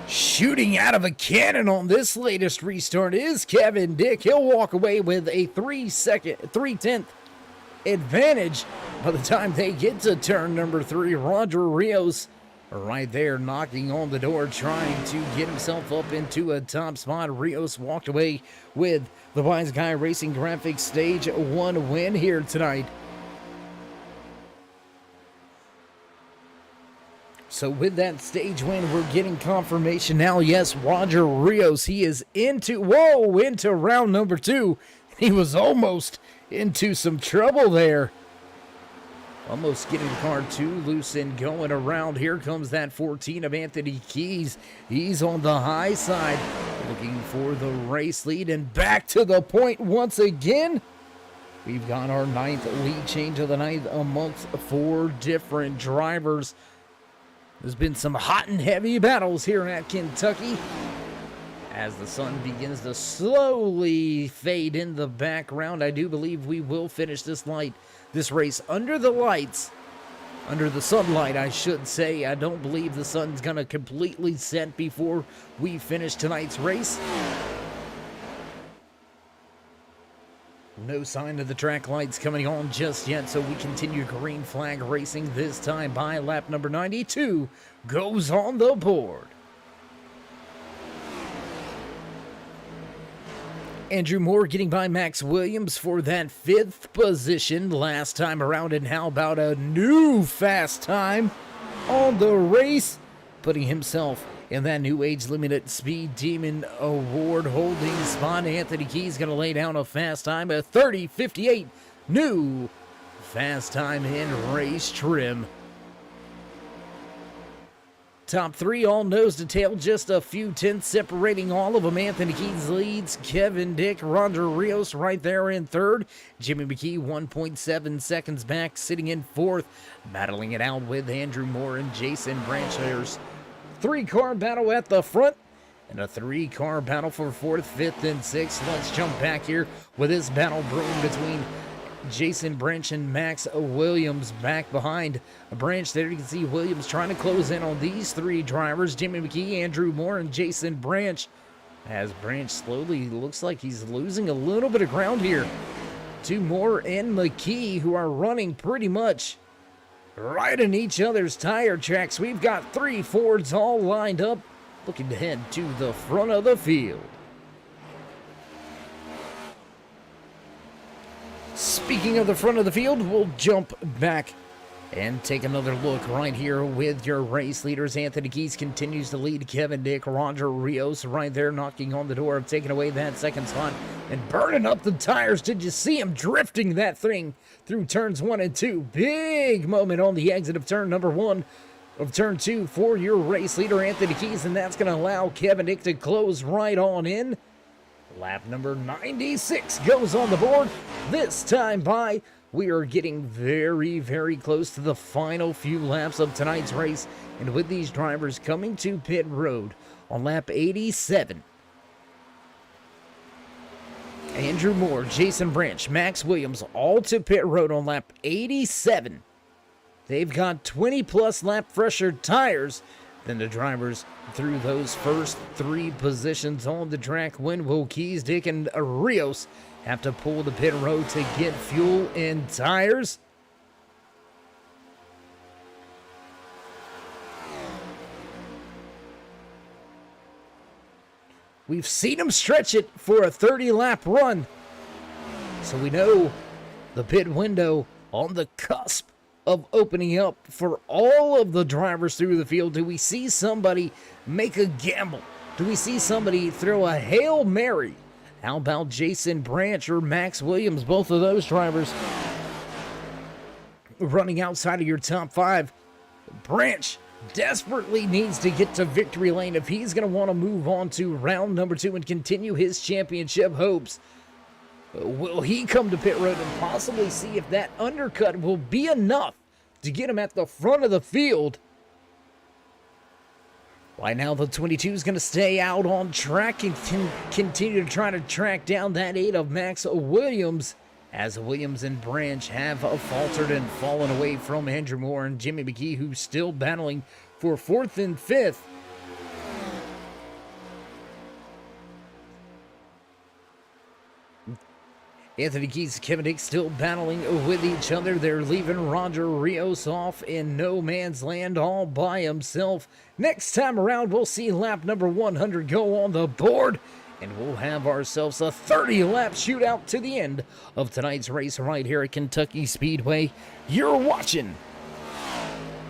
C: Shooting out of a cannon on this latest restart is Kevin Dick. He'll walk away with a 3/10 advantage by the time they get to turn number 3. Roger Rios right there knocking on the door, trying to get himself up into a top spot. Rios walked away with the Wise Guy Racing Graphics Stage 1 win here tonight. So with that stage win, we're getting confirmation now. Yes, Roger Rios, he is into round number 2. He was almost into some trouble there. Almost getting the car too loose and going around. Here comes that 14 of Anthony Keys. He's on the high side, looking for the race lead, and back to the point once again. We've got our 9th lead change of the night amongst 4 different drivers. There's been some hot and heavy battles here at Kentucky as the sun begins to slowly fade in the background. I do believe we will finish this race under the lights, under the sunlight, I should say. I don't believe the sun's going to completely set before we finish tonight's race. No sign of the track lights coming on just yet, so we continue green flag racing, this time by lap number 92 goes on the board. Andrew Moore getting by Max Williams for that 5th position last time around. And how about a new fast time on the race, putting himself in that new age limited speed demon award holding spot. Anthony Key's going to lay down a fast time, a 30:58 new fast time in race trim. Top 3 all nose to tail, just a few tenths separating all of them. Anthony Keys leads Kevin Dick, Roger Rios right there in 3rd. Jimmy McKee 1.7 seconds back, sitting in 4th, battling it out with Andrew Moore and Jason Branch. There's 3-car battle at the front and a 3-car battle for 4th, 5th, and 6th. Let's jump back here with this battle brewing between Jason Branch and Max Williams. Back behind Branch there, you can see Williams trying to close in on these 3 drivers, Jimmy McKee, Andrew Moore, and Jason Branch, as Branch slowly looks like he's losing a little bit of ground here to Moore and McKee, who are running pretty much right in each other's tire tracks. We've got 3 Fords all lined up, looking to head to the front of the field. Speaking of the front of the field, we'll jump back and take another look right here with your race leaders. Anthony Keys continues to lead Kevin Dick. Roger Rios right there knocking on the door of taking away that 2nd spot and burning up the tires. Did you see him drifting that thing through turns 1 and 2? Big moment on the exit of turn number 1 of turn 2 for your race leader, Anthony Keys, and that's going to allow Kevin Dick to close right on in. Lap number 96 goes on the board. This time by, we are getting very, very close to the final few laps of tonight's race. And with these drivers coming to pit road on lap 87, Andrew Moore, Jason Branch, Max Williams, all to pit road on lap 87. They've got 20-plus lap fresher tires than the drivers through those first 3 positions on the track. When will Keys, Dick, and Rios have to pull the pit road to get fuel and tires? We've seen them stretch it for a 30-lap run, so we know the pit window on the cusp of opening up for all of the drivers through the field. Do we see somebody make a gamble? Do we see somebody throw a Hail Mary? How about Jason Branch or Max Williams? Both of those drivers running outside of your top 5. Branch desperately needs to get to victory lane if he's going to want to move on to round number 2 and continue his championship hopes. Will he come to pit road and possibly see if that undercut will be enough to get him at the front of the field? Right now, the 22 is going to stay out on track and continue to try to track down that 8 of Max Williams, as Williams and Branch have faltered and fallen away from Andrew Moore and Jimmy McKee, who's still battling for 4th and 5th. Anthony Keys and Kevin Dick still battling with each other. They're leaving Roger Rios off in no man's land all by himself. Next time around, we'll see lap number 100 go on the board, and we'll have ourselves a 30-lap shootout to the end of tonight's race right here at Kentucky Speedway. You're watching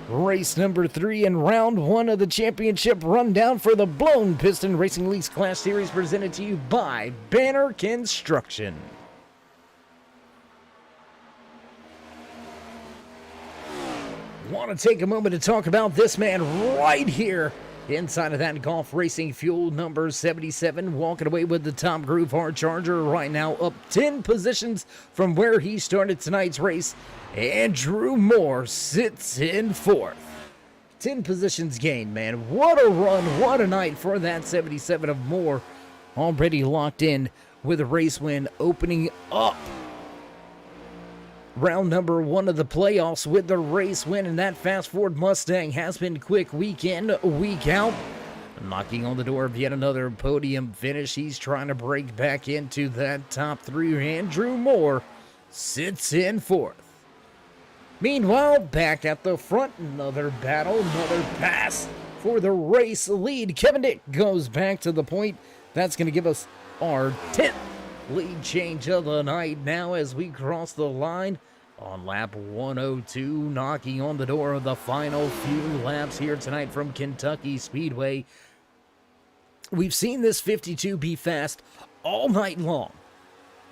C: race number 3 and round 1 of the championship rundown for the Blown Piston Racing League's Class Series, presented to you by Banner Construction. Want to take a moment to talk about this man right here inside of that Golf Racing Fuel number 77, walking away with the top Groove Hard Charger right now, up 10 positions from where he started tonight's race. Andrew Moore sits in 4th. 10 positions gained, man. What a run, what a night for that 77 of Moore. Already locked in with a race win, opening up round number 1 of the playoffs with the race win, and that fast Ford Mustang has been quick week in, week out. Knocking on the door of yet another podium finish. He's trying to break back into that top 3. Andrew Moore sits in 4th. Meanwhile, back at the front, another battle, another pass for the race lead. Kevin Dick goes back to the point. That's going to give us our 10th lead change of the night now as we cross the line on lap 102, knocking on the door of the final few laps here tonight from Kentucky Speedway. We've seen this 52 be fast all night long.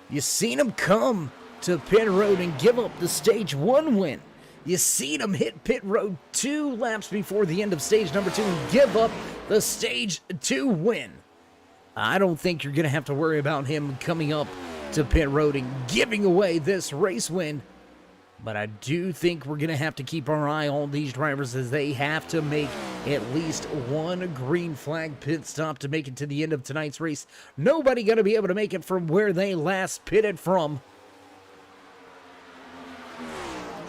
C: You've seen him come to pit road and give up the stage 1 win. You seen him hit pit road 2 laps before the end of stage number 2 and give up the stage 2 win. I don't think you're going to have to worry about him coming up to pit road and giving away this race win. But I do think we're going to have to keep our eye on these drivers as they have to make at least one green flag pit stop to make it to the end of tonight's race. Nobody going to be able to make it from where they last pitted from.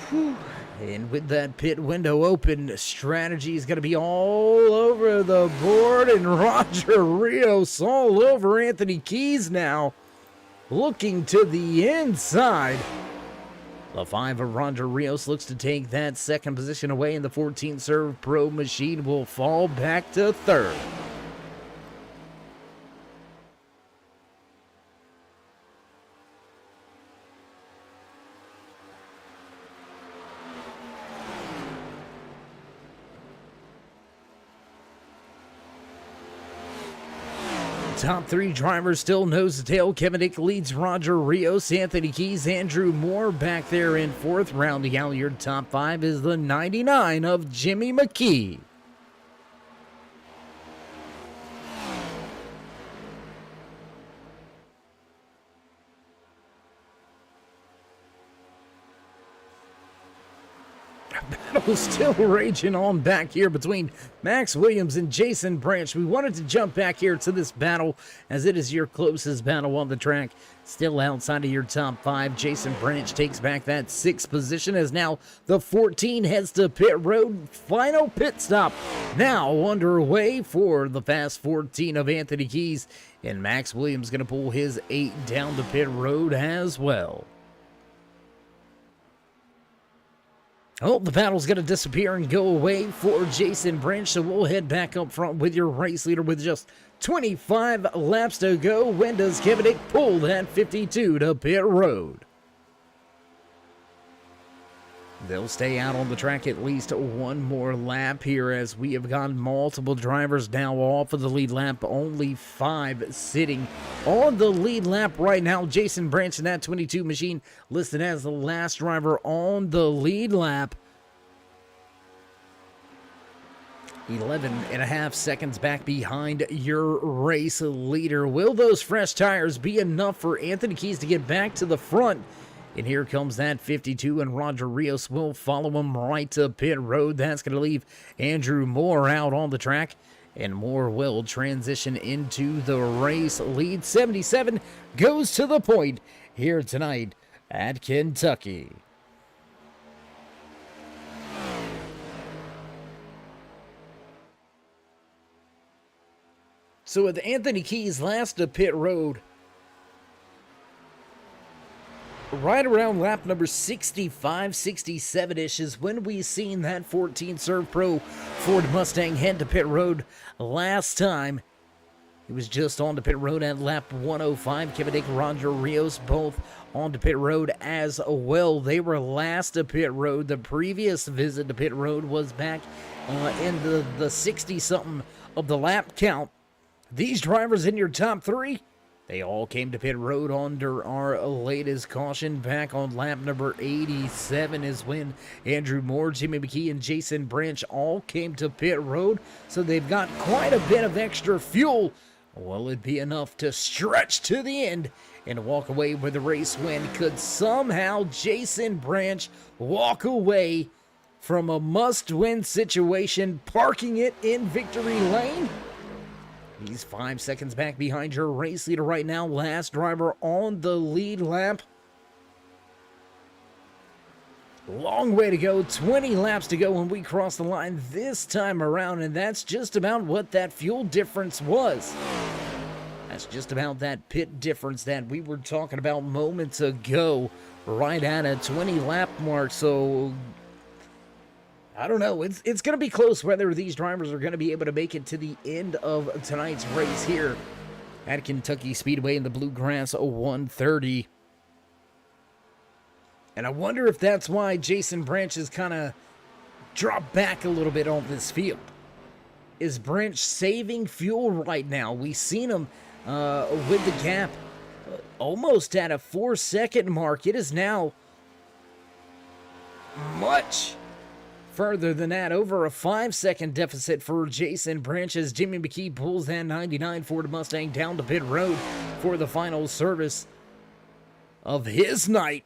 C: Whew. And with that pit window open, strategy is going to be all over the board. And Roger Rios all over Anthony Keys now, looking to the inside. The 5 of Roger Rios looks to take that second position away, and the 14 Serve Pro machine will fall back to third. Top 3 drivers still nose to tail. Kevin Dick leads Roger Rios, Anthony Keys, Andrew Moore back there in 4th. Rounding out your top 5 is the 99 of Jimmy McKee. Battle still raging on back here between Max Williams and Jason Branch. We wanted to jump back here to this battle as it is your closest battle on the track. Still outside of your top 5. Jason Branch takes back that 6th position as now the 14 heads to pit road. Final pit stop now underway for the fast 14 of Anthony Keys. And Max Williams going to pull his 8 down to pit road as well. Oh, the battle's going to disappear and go away for Jason Branch, so we'll head back up front with your race leader with just 25 laps to go. When does Kevin Dick pull that 52 to pit road? They'll stay out on the track at least one more lap here as we have got multiple drivers now off of the lead lap. Only 5 sitting on the lead lap right now. Jason Branch in that 22 machine listed as the last driver on the lead lap. 11.5 seconds back behind your race leader. Will those fresh tires be enough for Anthony Keys to get back to the front? And here comes that 52, and Roger Rios will follow him right to pit road. That's going to leave Andrew Moore out on the track, and Moore will transition into the race lead. 77 goes to the point here tonight at Kentucky. So with Anthony Keys last to pit road, right around lap number 65, 67-ish is when we seen that 14 Serve Pro Ford Mustang head to pit road last time. He was just on to pit road at lap 105. Kevin Dick, Roger Rios both on to pit road as well. They were last to pit road. The previous visit to pit road was back in the 60-something of the lap count. These drivers in your top 3, they all came to pit road under our latest caution. Back on lap number 87 is when Andrew Moore, Jimmy McKee, and Jason Branch all came to pit road. So they've got quite a bit of extra fuel. Will it be enough to stretch to the end and walk away with the race win? Could somehow Jason Branch walk away from a must-win situation, parking it in victory lane? He's 5 seconds back behind your race leader right now. Last driver on the lead lap. Long way to go. 20 laps to go when we cross the line this time around. And that's just about what that fuel difference was. That's just about that pit difference that we were talking about moments ago. Right at a 20 lap mark. So I don't know. It's going to be close whether these drivers are going to be able to make it to the end of tonight's race here at Kentucky Speedway in the Bluegrass 130. And I wonder if that's why Jason Branch has kind of dropped back a little bit on this field. Is Branch saving fuel right now? We've seen him with the gap almost at a 4-second mark. It is now much further than that, over a 5-second deficit for Jason Branch as Jimmy McKee pulls that 99 Ford Mustang down to pit road for the final service of his night.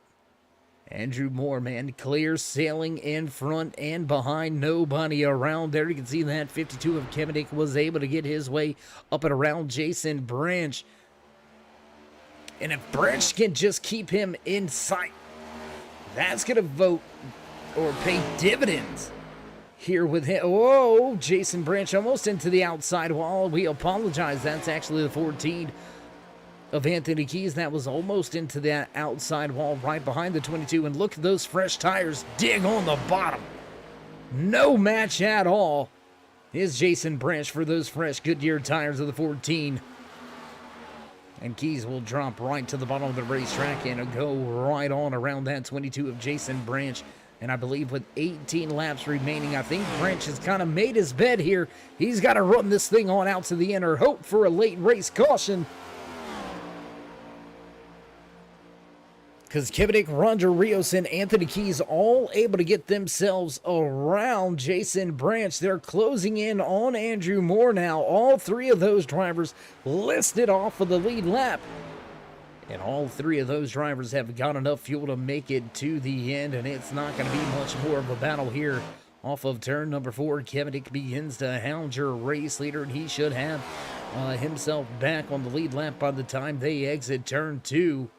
C: Andrew Moore, man, clear sailing in front and behind, nobody around there. You can see that 52 of Kevin Dick was able to get his way up and around Jason Branch. And if Branch can just keep him in sight, that's going to vote or pay dividends here with him. Whoa, Jason Branch almost into the outside wall. We apologize. That's actually the 14 of Anthony Keys. That was almost into that outside wall right behind the 22. And look at those fresh tires dig on the bottom. No match at all is Jason Branch for those fresh Goodyear tires of the 14. And Keys will drop right to the bottom of the racetrack and go right on around that 22 of Jason Branch. And I believe with 18 laps remaining, I think Branch has kind of made his bed here. He's got to run this thing on out to the end or hope for a late race caution. Because Kevin, Roger Rios, and Anthony Keys all able to get themselves around Jason Branch. They're closing in on Andrew Moore now. All three of those drivers listed off of the lead lap. And all three of those drivers have got enough fuel to make it to the end. And it's not going to be much more of a battle here. Off of turn number 4, Kevin Dick begins to hound your race leader. And he should have himself back on the lead lap by the time they exit turn 2.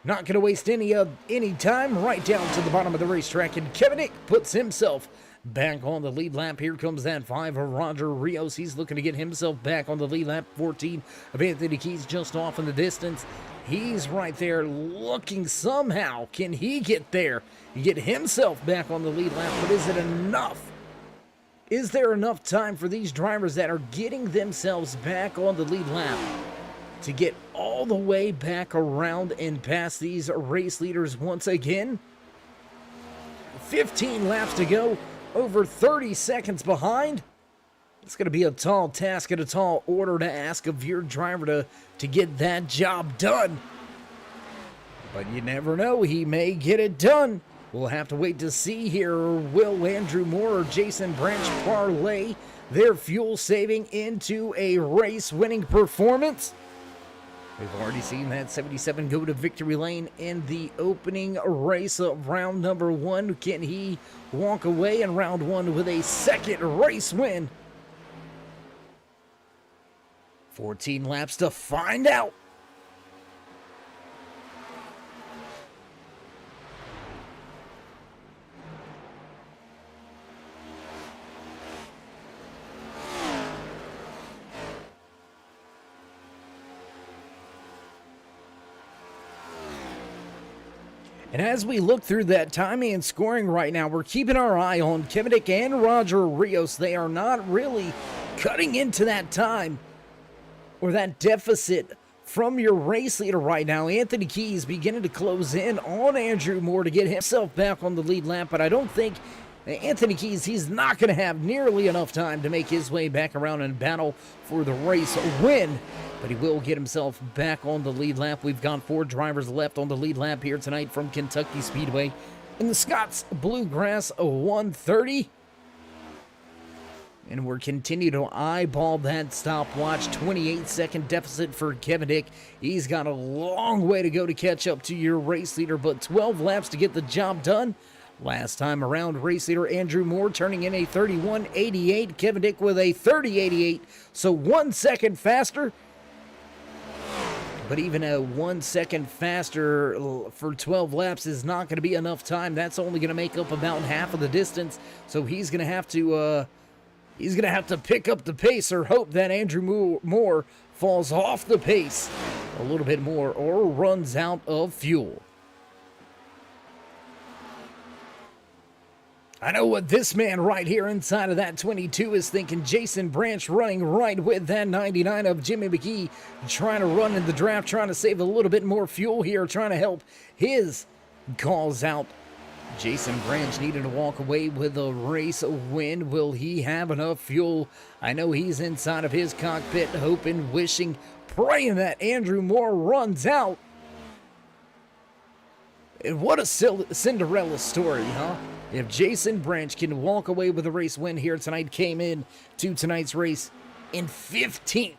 C: Not going to waste any time, right down to the bottom of the racetrack, and Kevin Dick puts himself back on the lead lap. Here comes that 5 of Roger Rios. He's looking to get himself back on the lead lap. 14 of Anthony Keys just off in the distance. He's right there looking somehow. Can he get there? Get himself back on the lead lap, but is it enough? Is there enough time for these drivers that are getting themselves back on the lead lap to get all the way back around and past these race leaders once again? 15 laps to go, over 30 seconds behind. It's going to be a tall task and a tall order to ask of your driver to get that job done. But you never know, he may get it done. We'll have to wait to see here. Will Andrew Moore or Jason Branch parlay their fuel saving into a race-winning performance? We've already seen that 77 go to victory lane in the opening race of round number 1. Can he walk away in round 1 with a second race win? 14 laps to find out. And as we look through that timing and scoring right now, we're keeping our eye on Kevin Dick and Roger Rios. They are not really cutting into that time or that deficit from your race leader right now. Anthony Keys beginning to close in on Andrew Moore to get himself back on the lead lap, but I don't think Anthony Keys, he's not going to have nearly enough time to make his way back around and battle for the race win. But he will get himself back on the lead lap. We've got 4 drivers left on the lead lap here tonight from Kentucky Speedway in the Scott's Bluegrass 130. And we're continuing to eyeball that stopwatch. 28-second deficit for Kevin Dick. He's got a long way to go to catch up to your race leader, but 12 laps to get the job done. Last time around, race leader Andrew Moore turning in a 31.88. Kevin Dick with a 30.88, so 1 second faster. But even a 1 second faster for 12 laps is not going to be enough time. That's only going to make up about half of the distance. So he's going to have to pick up the pace or hope that Andrew Moore falls off the pace a little bit more or runs out of fuel. I know what this man right here inside of that 22 is thinking. Jason Branch running right with that 99 of Jimmy McGee, trying to run in the draft, trying to save a little bit more fuel here, trying to help his cause out. Jason Branch needed to walk away with a race win. Will he have enough fuel? I know he's inside of his cockpit, hoping, wishing, praying that Andrew Moore runs out. And what a Cinderella story, huh? If Jason Branch can walk away with a race win here tonight, came in to tonight's race in 15th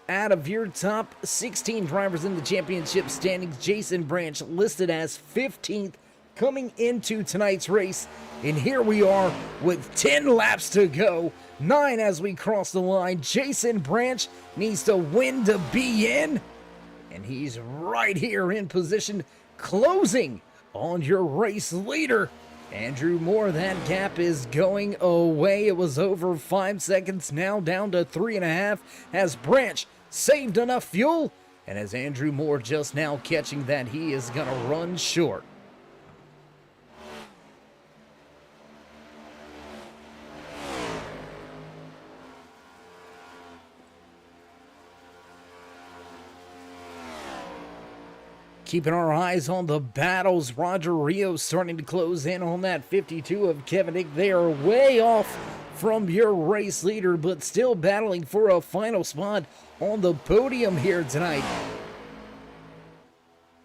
C: out of your top 16 drivers in the championship standings, Jason Branch listed as 15th coming into tonight's race. And here we are with 10 laps to go, 9 as we cross the line. Jason Branch needs to win to be in, and he's right here in position, closing on your race leader, Andrew Moore. That gap is going away. It was over 5 seconds, now down to 3.5 as Branch saved enough fuel, and as Andrew Moore just now catching that he is going to run short. Keeping our eyes on the battles, Roger Rios starting to close in on that 52 of Kevin Dick. They are way off from your race leader, but still battling for a final spot on the podium here tonight.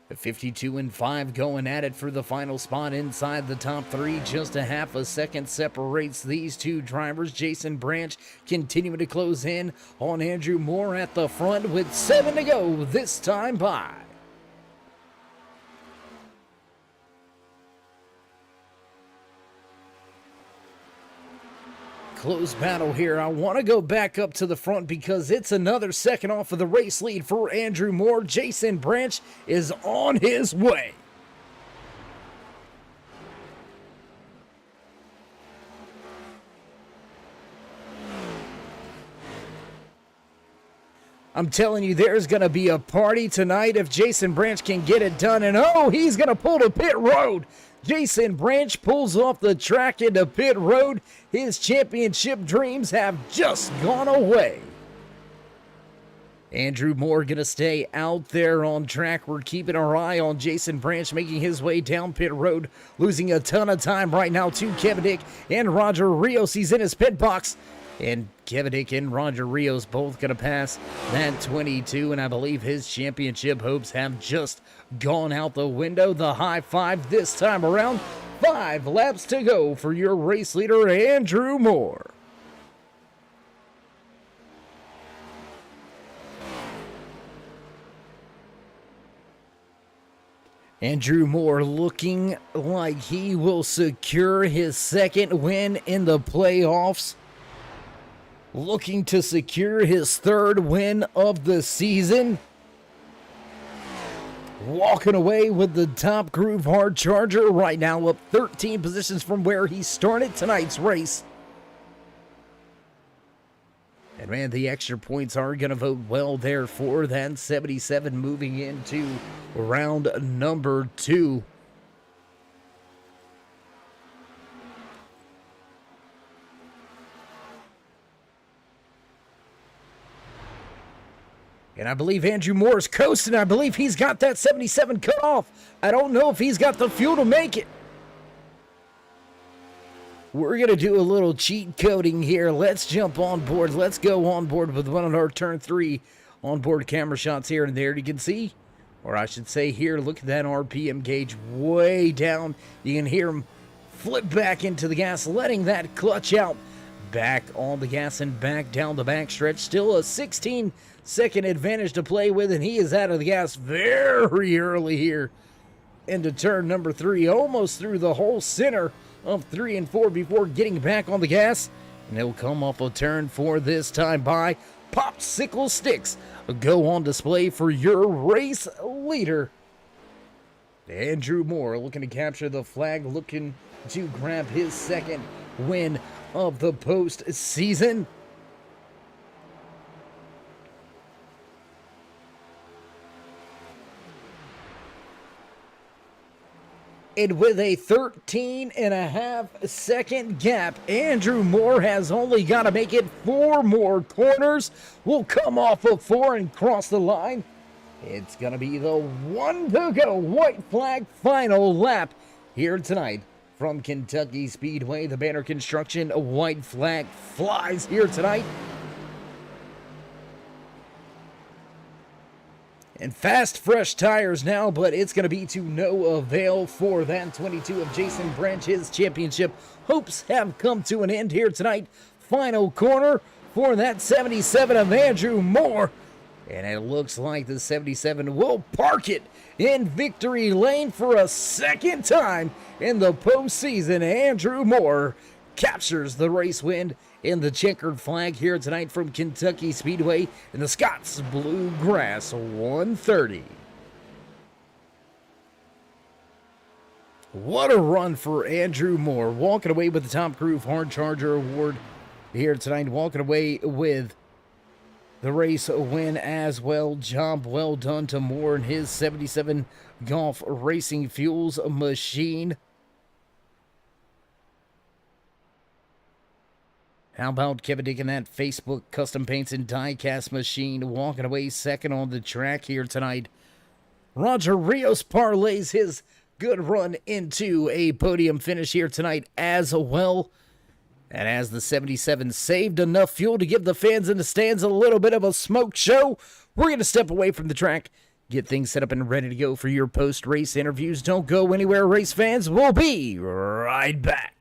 C: The 52 and 5 going at it for the final spot inside the top 3. Just a half a second separates these two drivers. Jason Branch continuing to close in on Andrew Moore at the front with 7 to go this time by. Close battle here. I want to go back up to the front because it's another second off of the race lead for Andrew Moore. Jason Branch is on his way. I'm telling you, there's going to be a party tonight if Jason Branch can get it done. And oh, he's going to pull to pit road. Jason Branch pulls off the track into pit road. His championship dreams have just gone away. Andrew Moore going to stay out there on track. We're keeping our eye on Jason Branch making his way down pit road, losing a ton of time right now to Kevin Dick and Roger Rios. He's in his pit box. And Kevin Dick and Roger Rios both going to pass that 22, and I believe his championship hopes have just gone out the window. The high five this time around. 5 laps to go for your race leader, Andrew Moore. Andrew Moore looking like he will secure his second win in the playoffs. Looking to secure his third win of the season. Walking away with the top groove hard charger right now, up 13 positions from where he started tonight's race. And man, the extra points are going to vote well there for that 77 moving into round number 2. And I believe Andrew Moore's coasting. I believe he's got that 77 cut off. I don't know if he's got the fuel to make it. We're going to do a little cheat coding here. Let's jump on board. Let's go on board with one of our turn 3 onboard camera shots here and there. You can see, or I should say here, look at that RPM gauge way down. You can hear him flip back into the gas, letting that clutch out. Back on the gas and back down the backstretch. Still a 16-second advantage to play with, and he is out of the gas very early here into turn number 3. Almost through the whole center of 3 and 4 before getting back on the gas. And he'll come off a turn 4 this time by. Popsicle sticks go on display for your race leader, Andrew Moore, looking to capture the flag, looking to grab his second win of the postseason. And with a 13.5-second gap, Andrew Moore has only got to make it 4 more corners. Will come off of 4 and cross the line. It's going to be the one to go white flag final lap here tonight from Kentucky Speedway. The banner construction white flag flies here tonight. And fast, fresh tires now, but it's going to be to no avail for that 22 of Jason Branch. His championship hopes have come to an end here tonight. Final corner for that 77 of Andrew Moore. And it looks like the 77 will park it in victory lane for a second time in the postseason. Andrew Moore captures the race win in the checkered flag here tonight from Kentucky Speedway in the Scots Bluegrass 130. What a run for Andrew Moore, walking away with the Top Groove Hard Charger Award here tonight, walking away with the race win as well. Job well done to Moore and his 77 Golf Racing Fuels machine. How about Kevin Dick and that Facebook Custom Paints and Die-Cast machine walking away second on the track here tonight. Roger Rios parlays his good run into a podium finish here tonight as well. And as the 77 saved enough fuel to give the fans in the stands a little bit of a smoke show, we're going to step away from the track, get things set up and ready to go for your post-race interviews. Don't go anywhere, race fans. We'll be right back.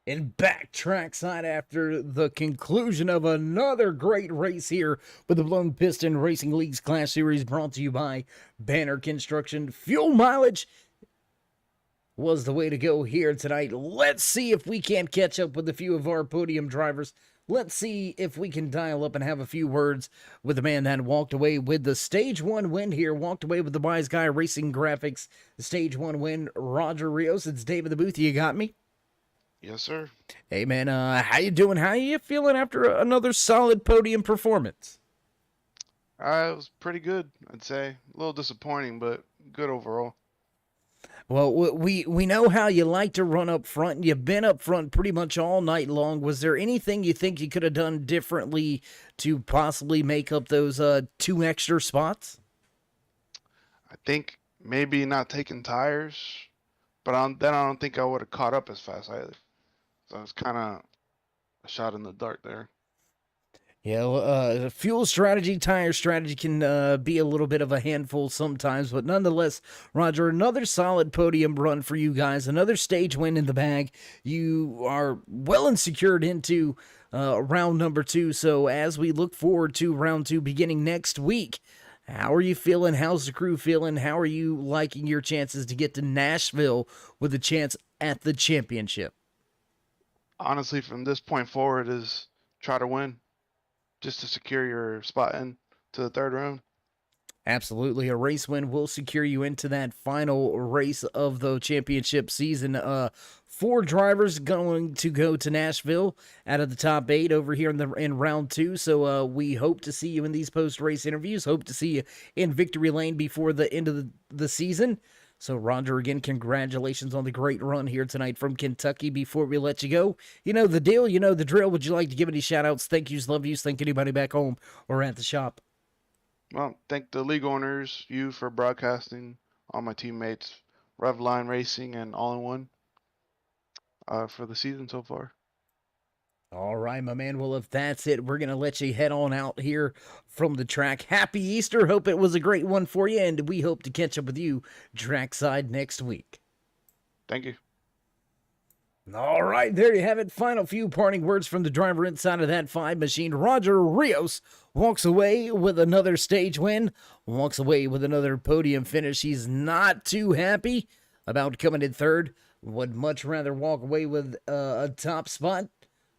C: And back trackside after the conclusion of another great race here with the Blown Piston Racing League's Clash Series, brought to you by Banner Construction. Fuel mileage was the way to go here tonight. Let's see if we can't catch up with a few of our podium drivers. Let's see if we can dial up and have a few words with the man that walked away with the Stage 1 win here, walked away with the Wise Guy Racing Graphics Stage 1 win, Roger Rios. It's David the Booth. You got me?
E: Yes, sir.
C: Hey, man, how you doing? How you feeling after another solid podium performance?
E: It was pretty good, I'd say. A little disappointing, but good overall.
C: Well, we know how you like to run up front. You've been up front pretty much all night long. Was there anything you think you could have done differently to possibly make up those 2 extra spots?
E: I think maybe not taking tires, but then I don't think I would have caught up as fast either. So it's kind of a shot in the dark there.
C: Yeah, fuel strategy, tire strategy can be a little bit of a handful sometimes, but nonetheless, Roger, another solid podium run for you guys, another stage win in the bag. You are well and secured into round number 2, so as we look forward to round 2 beginning next week, how are you feeling? How's the crew feeling? How are you liking your chances to get to Nashville with a chance at the championship?
E: Honestly, from this point forward is try to win just to secure your spot in to the 3rd round.
C: Absolutely. A race win will secure you into that final race of the championship season. 4 drivers going to go to Nashville out of the top 8 over here in round 2. So we hope to see you in these post-race interviews. Hope to see you in victory lane before the end of the season. So, Roger, again, congratulations on the great run here tonight from Kentucky. Before we let you go, you know the deal, you know the drill. Would you like to give any shout-outs, thank yous, love yous, thank anybody back home or at the shop?
E: Well, thank the league owners, you for broadcasting, all my teammates, Revline Racing, and All in One for the season so far.
C: All right, my man. Well, if that's it, we're going to let you head on out here from the track. Happy Easter. Hope it was a great one for you, and we hope to catch up with you trackside next week.
E: Thank you.
C: All right, there you have it. Final few parting words from the driver inside of that 5 machine. Roger Rios walks away with another stage win, walks away with another podium finish. He's not too happy about coming in 3rd. Would much rather walk away with a top spot.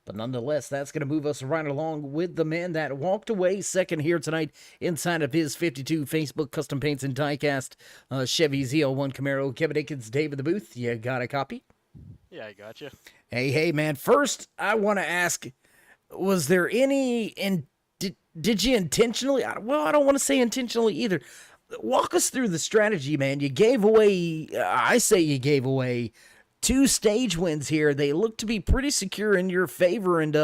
C: But nonetheless, that's going to move us right along with the man that walked away 2nd here tonight inside of his 52 Facebook Custom Paints and Diecast Chevy ZL1 Camaro. Kevin Akins, David the Booth, you got a copy?
F: Yeah, I got you.
C: Hey, man. First, I want to ask, was there any, did you intentionally, well, I don't want to say intentionally either. Walk us through the strategy, man. You gave away, I say you gave away 2 stage wins here. They look to be pretty secure in your favor, and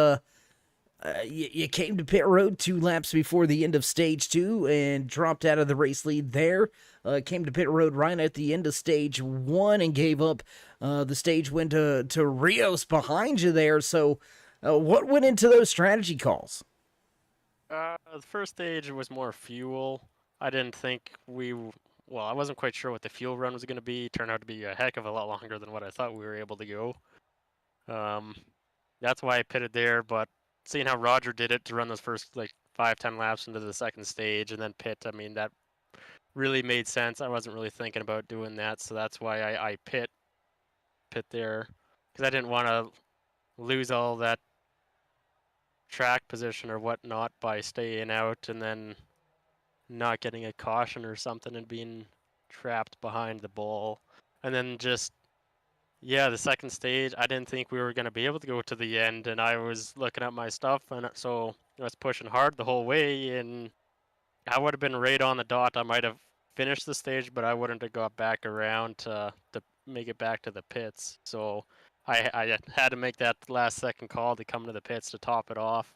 C: you came to pit road 2 laps before the end of stage 2 and dropped out of the race lead there. Came to pit road right at the end of stage 1 and gave up the stage win to Rios behind you there. So what went into those strategy calls?
F: The first stage was more fuel. I didn't think I wasn't quite sure what the fuel run was going to be. It turned out to be a heck of a lot longer than what I thought we were able to go. That's why I pitted there, but seeing how Roger did it to run those first 5-10 laps into the 2nd stage and then pit, I mean, that really made sense. I wasn't really thinking about doing that, so that's why I pit there, because I didn't want to lose all that track position or whatnot by staying out and then not getting a caution or something and being trapped behind the ball. And then the 2nd stage, I didn't think we were going to be able to go to the end, and I was looking at my stuff, and so I was pushing hard the whole way, and I would have been right on the dot. I might have finished the stage, but I wouldn't have got back around to make it back to the pits. So I had to make that last second call to come to the pits to top it off,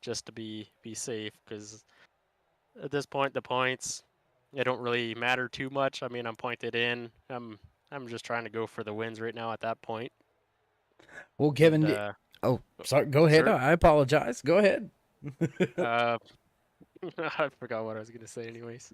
F: just to be safe, because at this point the points, they don't really matter too much. I mean, I'm pointed in. I'm just trying to go for the wins right now at that point.
C: Well, Kevin, sorry, go ahead.
F: Sure.
C: I apologize. Go ahead.
F: I forgot what I was gonna say, anyways.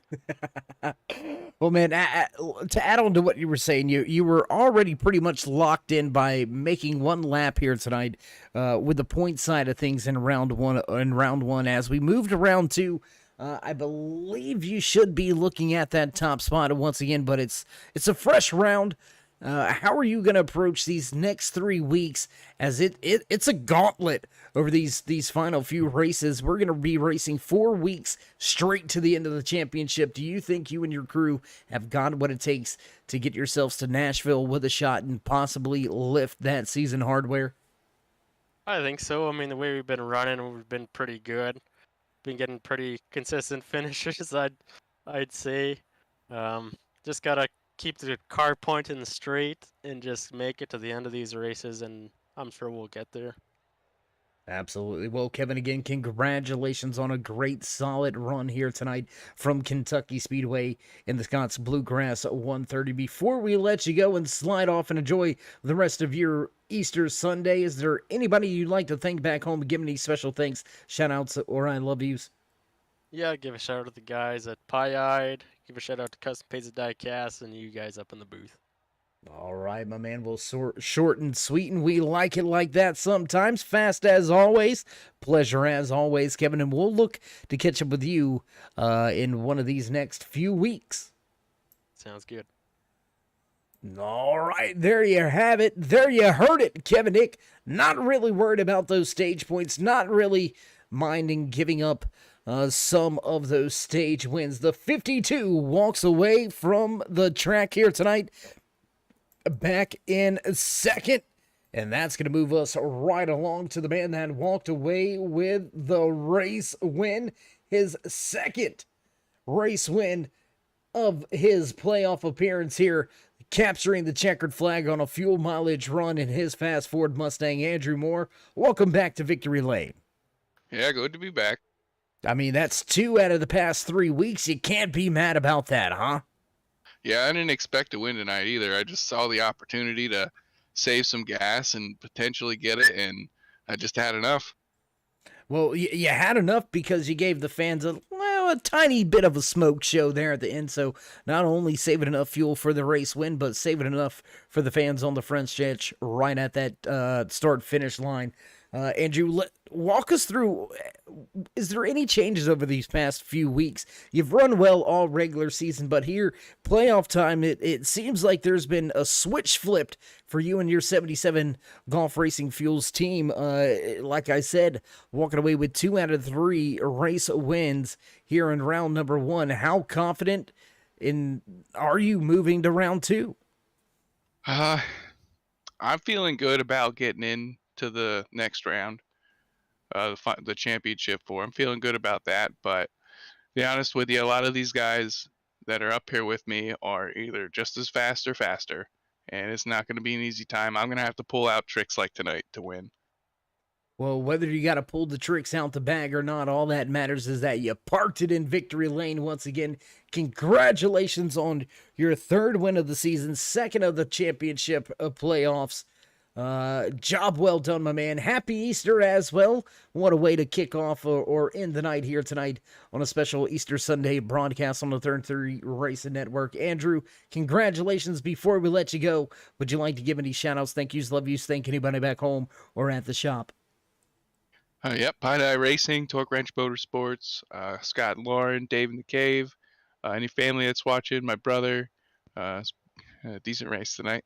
C: Well, man, to add on to what you were saying, you were already pretty much locked in by making one lap here tonight, with the point side of things in round one. As we moved to round two, I believe you should be looking at that top spot once again, but it's a fresh round. How are you going to approach these next 3 weeks? As it's a gauntlet over these final few races. We're going to be racing 4 weeks straight to the end of the championship. Do you think you and your crew have got what it takes to get yourselves to Nashville with a shot and possibly lift that season hardware?
F: I think so. I mean, the way we've been running, we've been pretty good. Been getting pretty consistent finishes, I'd say. Just gotta keep the car pointing straight and just make it to the end of these races, and I'm sure we'll get there.
C: Absolutely. Well, Kevin, again, congratulations on a great, solid run here tonight from Kentucky Speedway in the Scott's Bluegrass 130. Before we let you go and slide off and enjoy the rest of your Easter Sunday, is there anybody you'd like to thank back home and give any special thanks, shout-outs, or I love yous?
F: Yeah, give a shout out to the guys at Pie-Eyed. Give a shout out to Custom Pizza Diecast and you guys up in the booth.
C: All right, my man. Well, short and sweet, and we like it like that sometimes. Fast as always. Pleasure as always, Kevin. And we'll look to catch up with you in one of these next few weeks.
F: Sounds good.
C: All right, there you have it. There you heard it, Kevin Nick. Not really worried about those stage points. Not really minding giving up some of those stage wins. The 52 walks away from the track here tonight, back in second, and that's going to move us right along to the man that walked away with the race win, his second race win of his playoff appearance here, capturing the checkered flag on a fuel mileage run in his fast Ford Mustang. Andrew Moore, welcome back to Victory Lane.
G: Yeah, good to be back.
C: I mean, that's 2 out of the past 3 weeks. You can't be mad about that, huh?
G: Yeah, I didn't expect to win tonight either. I just saw the opportunity to save some gas and potentially get it, and I just had enough.
C: Well, you had enough because you gave the fans a tiny bit of a smoke show there at the end. So not only saving enough fuel for the race win, but saving enough for the fans on the front stretch right at that start-finish line. Andrew, walk us through, is there any changes over these past few weeks? You've run well all regular season, but here, playoff time, it seems like there's been a switch flipped for you and your 77 Golf Racing Fuels team. Like I said, walking away with 2 out of 3 race wins here in round number 1. How confident are you moving to round 2?
G: I'm feeling good about getting in to the next round, the championship 4. I'm feeling good about that, but to be honest with you, a lot of these guys that are up here with me are either just as fast or faster, and it's not going to be an easy time. I'm going to have to pull out tricks like tonight to win.
C: Well, whether you got to pull the tricks out the bag or not, all that matters is that you parked it in victory lane once again. Congratulations on your 3rd win of the season, 2nd of the championship playoffs. Job well done, my man. Happy Easter as well. What a way to kick off or end the night here tonight on a special Easter Sunday broadcast on the Turn 3 Racing Network. Andrew, congratulations. Before we let you go, would you like to give any shout-outs, thank yous, love yous, thank anybody back home or at the shop?
G: Yep, Pie-Dye Racing, Torque Wrench Motorsports, Scott and Lauren, Dave in the Cave, any family that's watching, my brother. A decent race tonight.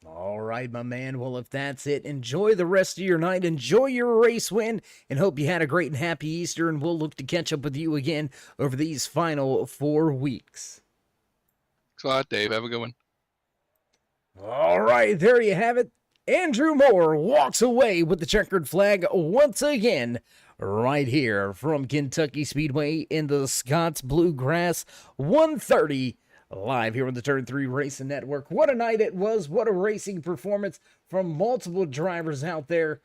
C: All right, my man. Well, if that's it, enjoy the rest of your night. Enjoy your race win, and hope you had a great and happy Easter, and we'll look to catch up with you again over these final 4 weeks.
G: Thanks a lot, Dave. Have a good one.
C: All right, there you have it. Andrew Moore walks away with the checkered flag once again, right here from Kentucky Speedway in the Scott's Bluegrass 130. Live here on the Turn 3 Racing Network. What a night it was. What a racing performance from multiple drivers out there.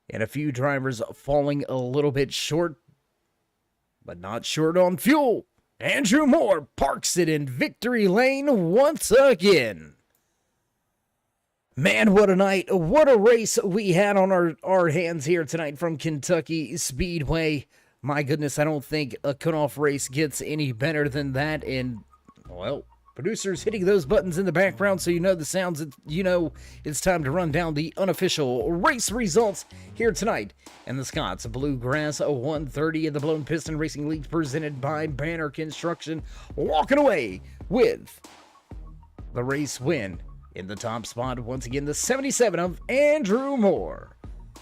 C: And a few drivers falling a little bit short, but not short on fuel. Andrew Moore parks it in victory lane once again. Man, what a night. What a race we had on our hands here tonight from Kentucky Speedway. My goodness, I don't think a cutoff race gets any better than that. And, well, producers hitting those buttons in the background so you know the sounds. You know it's time to run down the unofficial race results here tonight. And the Scots Bluegrass 130 of the Blown Piston Racing League presented by Banner Construction, walking away with the race win. In the top spot, once again, the 77 of Andrew Moore.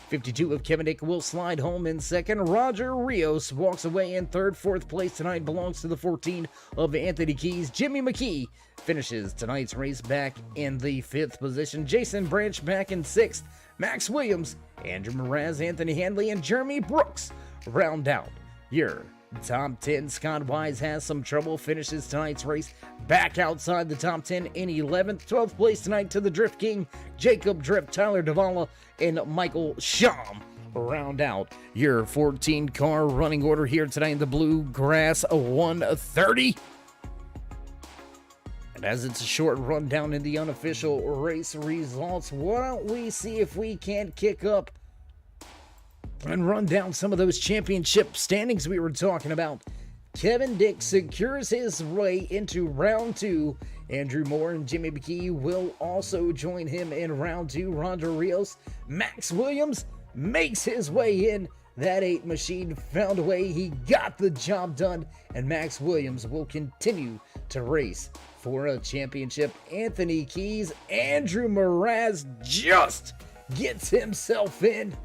C: 52 of Kevin Dick will slide home in second. Roger Rios walks away in third. Fourth place tonight belongs to the 14 of Anthony Keys. Jimmy McKee finishes tonight's race back in the fifth position. Jason Branch back in sixth. Max Williams, Andrew Mraz, Anthony Handley, and Jeremy Brooks round out your top 10. Scott Wise has some trouble, finishes tonight's race back outside the top 10 in 11th. 12th place tonight to the Drift King, Jacob Drift, Tyler Davala, and Michael Sham round out your 14 car running order here tonight in the Bluegrass 130. And as it's a short rundown in the unofficial race results, why don't we see if we can't kick up and run down some of those championship standings we were talking about. Kevin Dick secures his way into round two. Andrew Moore and Jimmy McKee will also join him in round two. Roger Rios, Max Williams makes his way in. That 8 machine found a way. He got the job done. And Max Williams will continue to race for a championship. Anthony Keys, Andrew Mraz just gets himself in.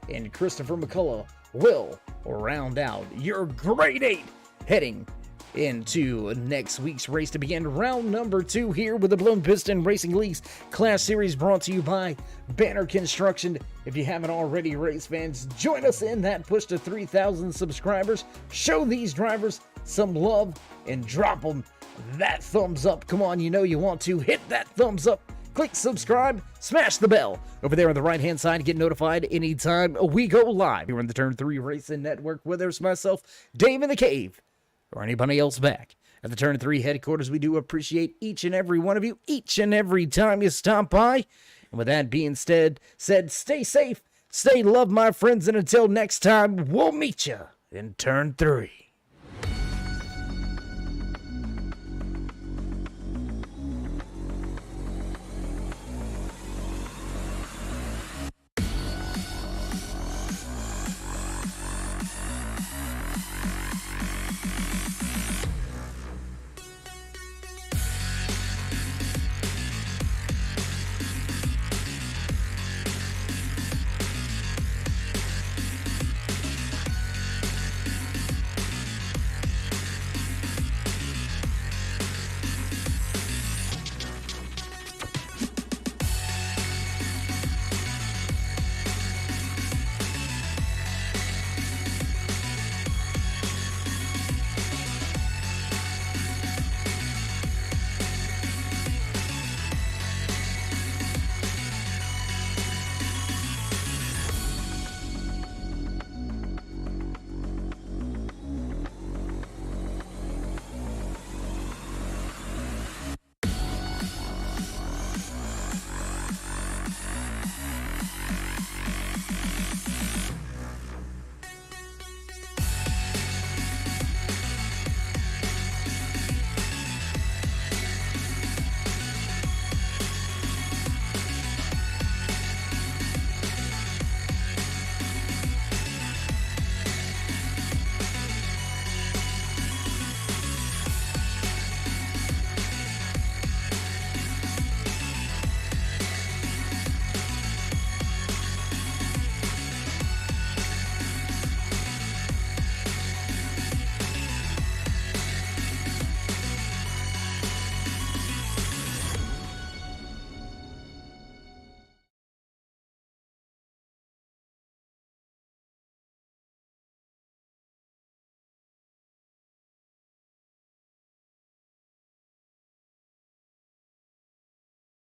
C: And Christopher McCullough will round out your grade 8 heading into next week's race to begin round number 2 here with the Blown Piston Racing League's Class Series, brought to you by Banner Construction. If you haven't already, race fans, join us in that push to 3,000 subscribers. Show these drivers some love and drop them that thumbs up. Come on, you know you want to hit that thumbs up. Click subscribe, smash the bell over there on the right-hand side to get notified anytime we go live here on the Turn 3 Racing Network, whether it's myself, Dave in the Cave, or anybody else back at the Turn 3 headquarters. We do appreciate each and every one of you, each and every time you stop by. And with that being said, stay safe, stay loved, my friends, and until next time, we'll meet you in Turn 3.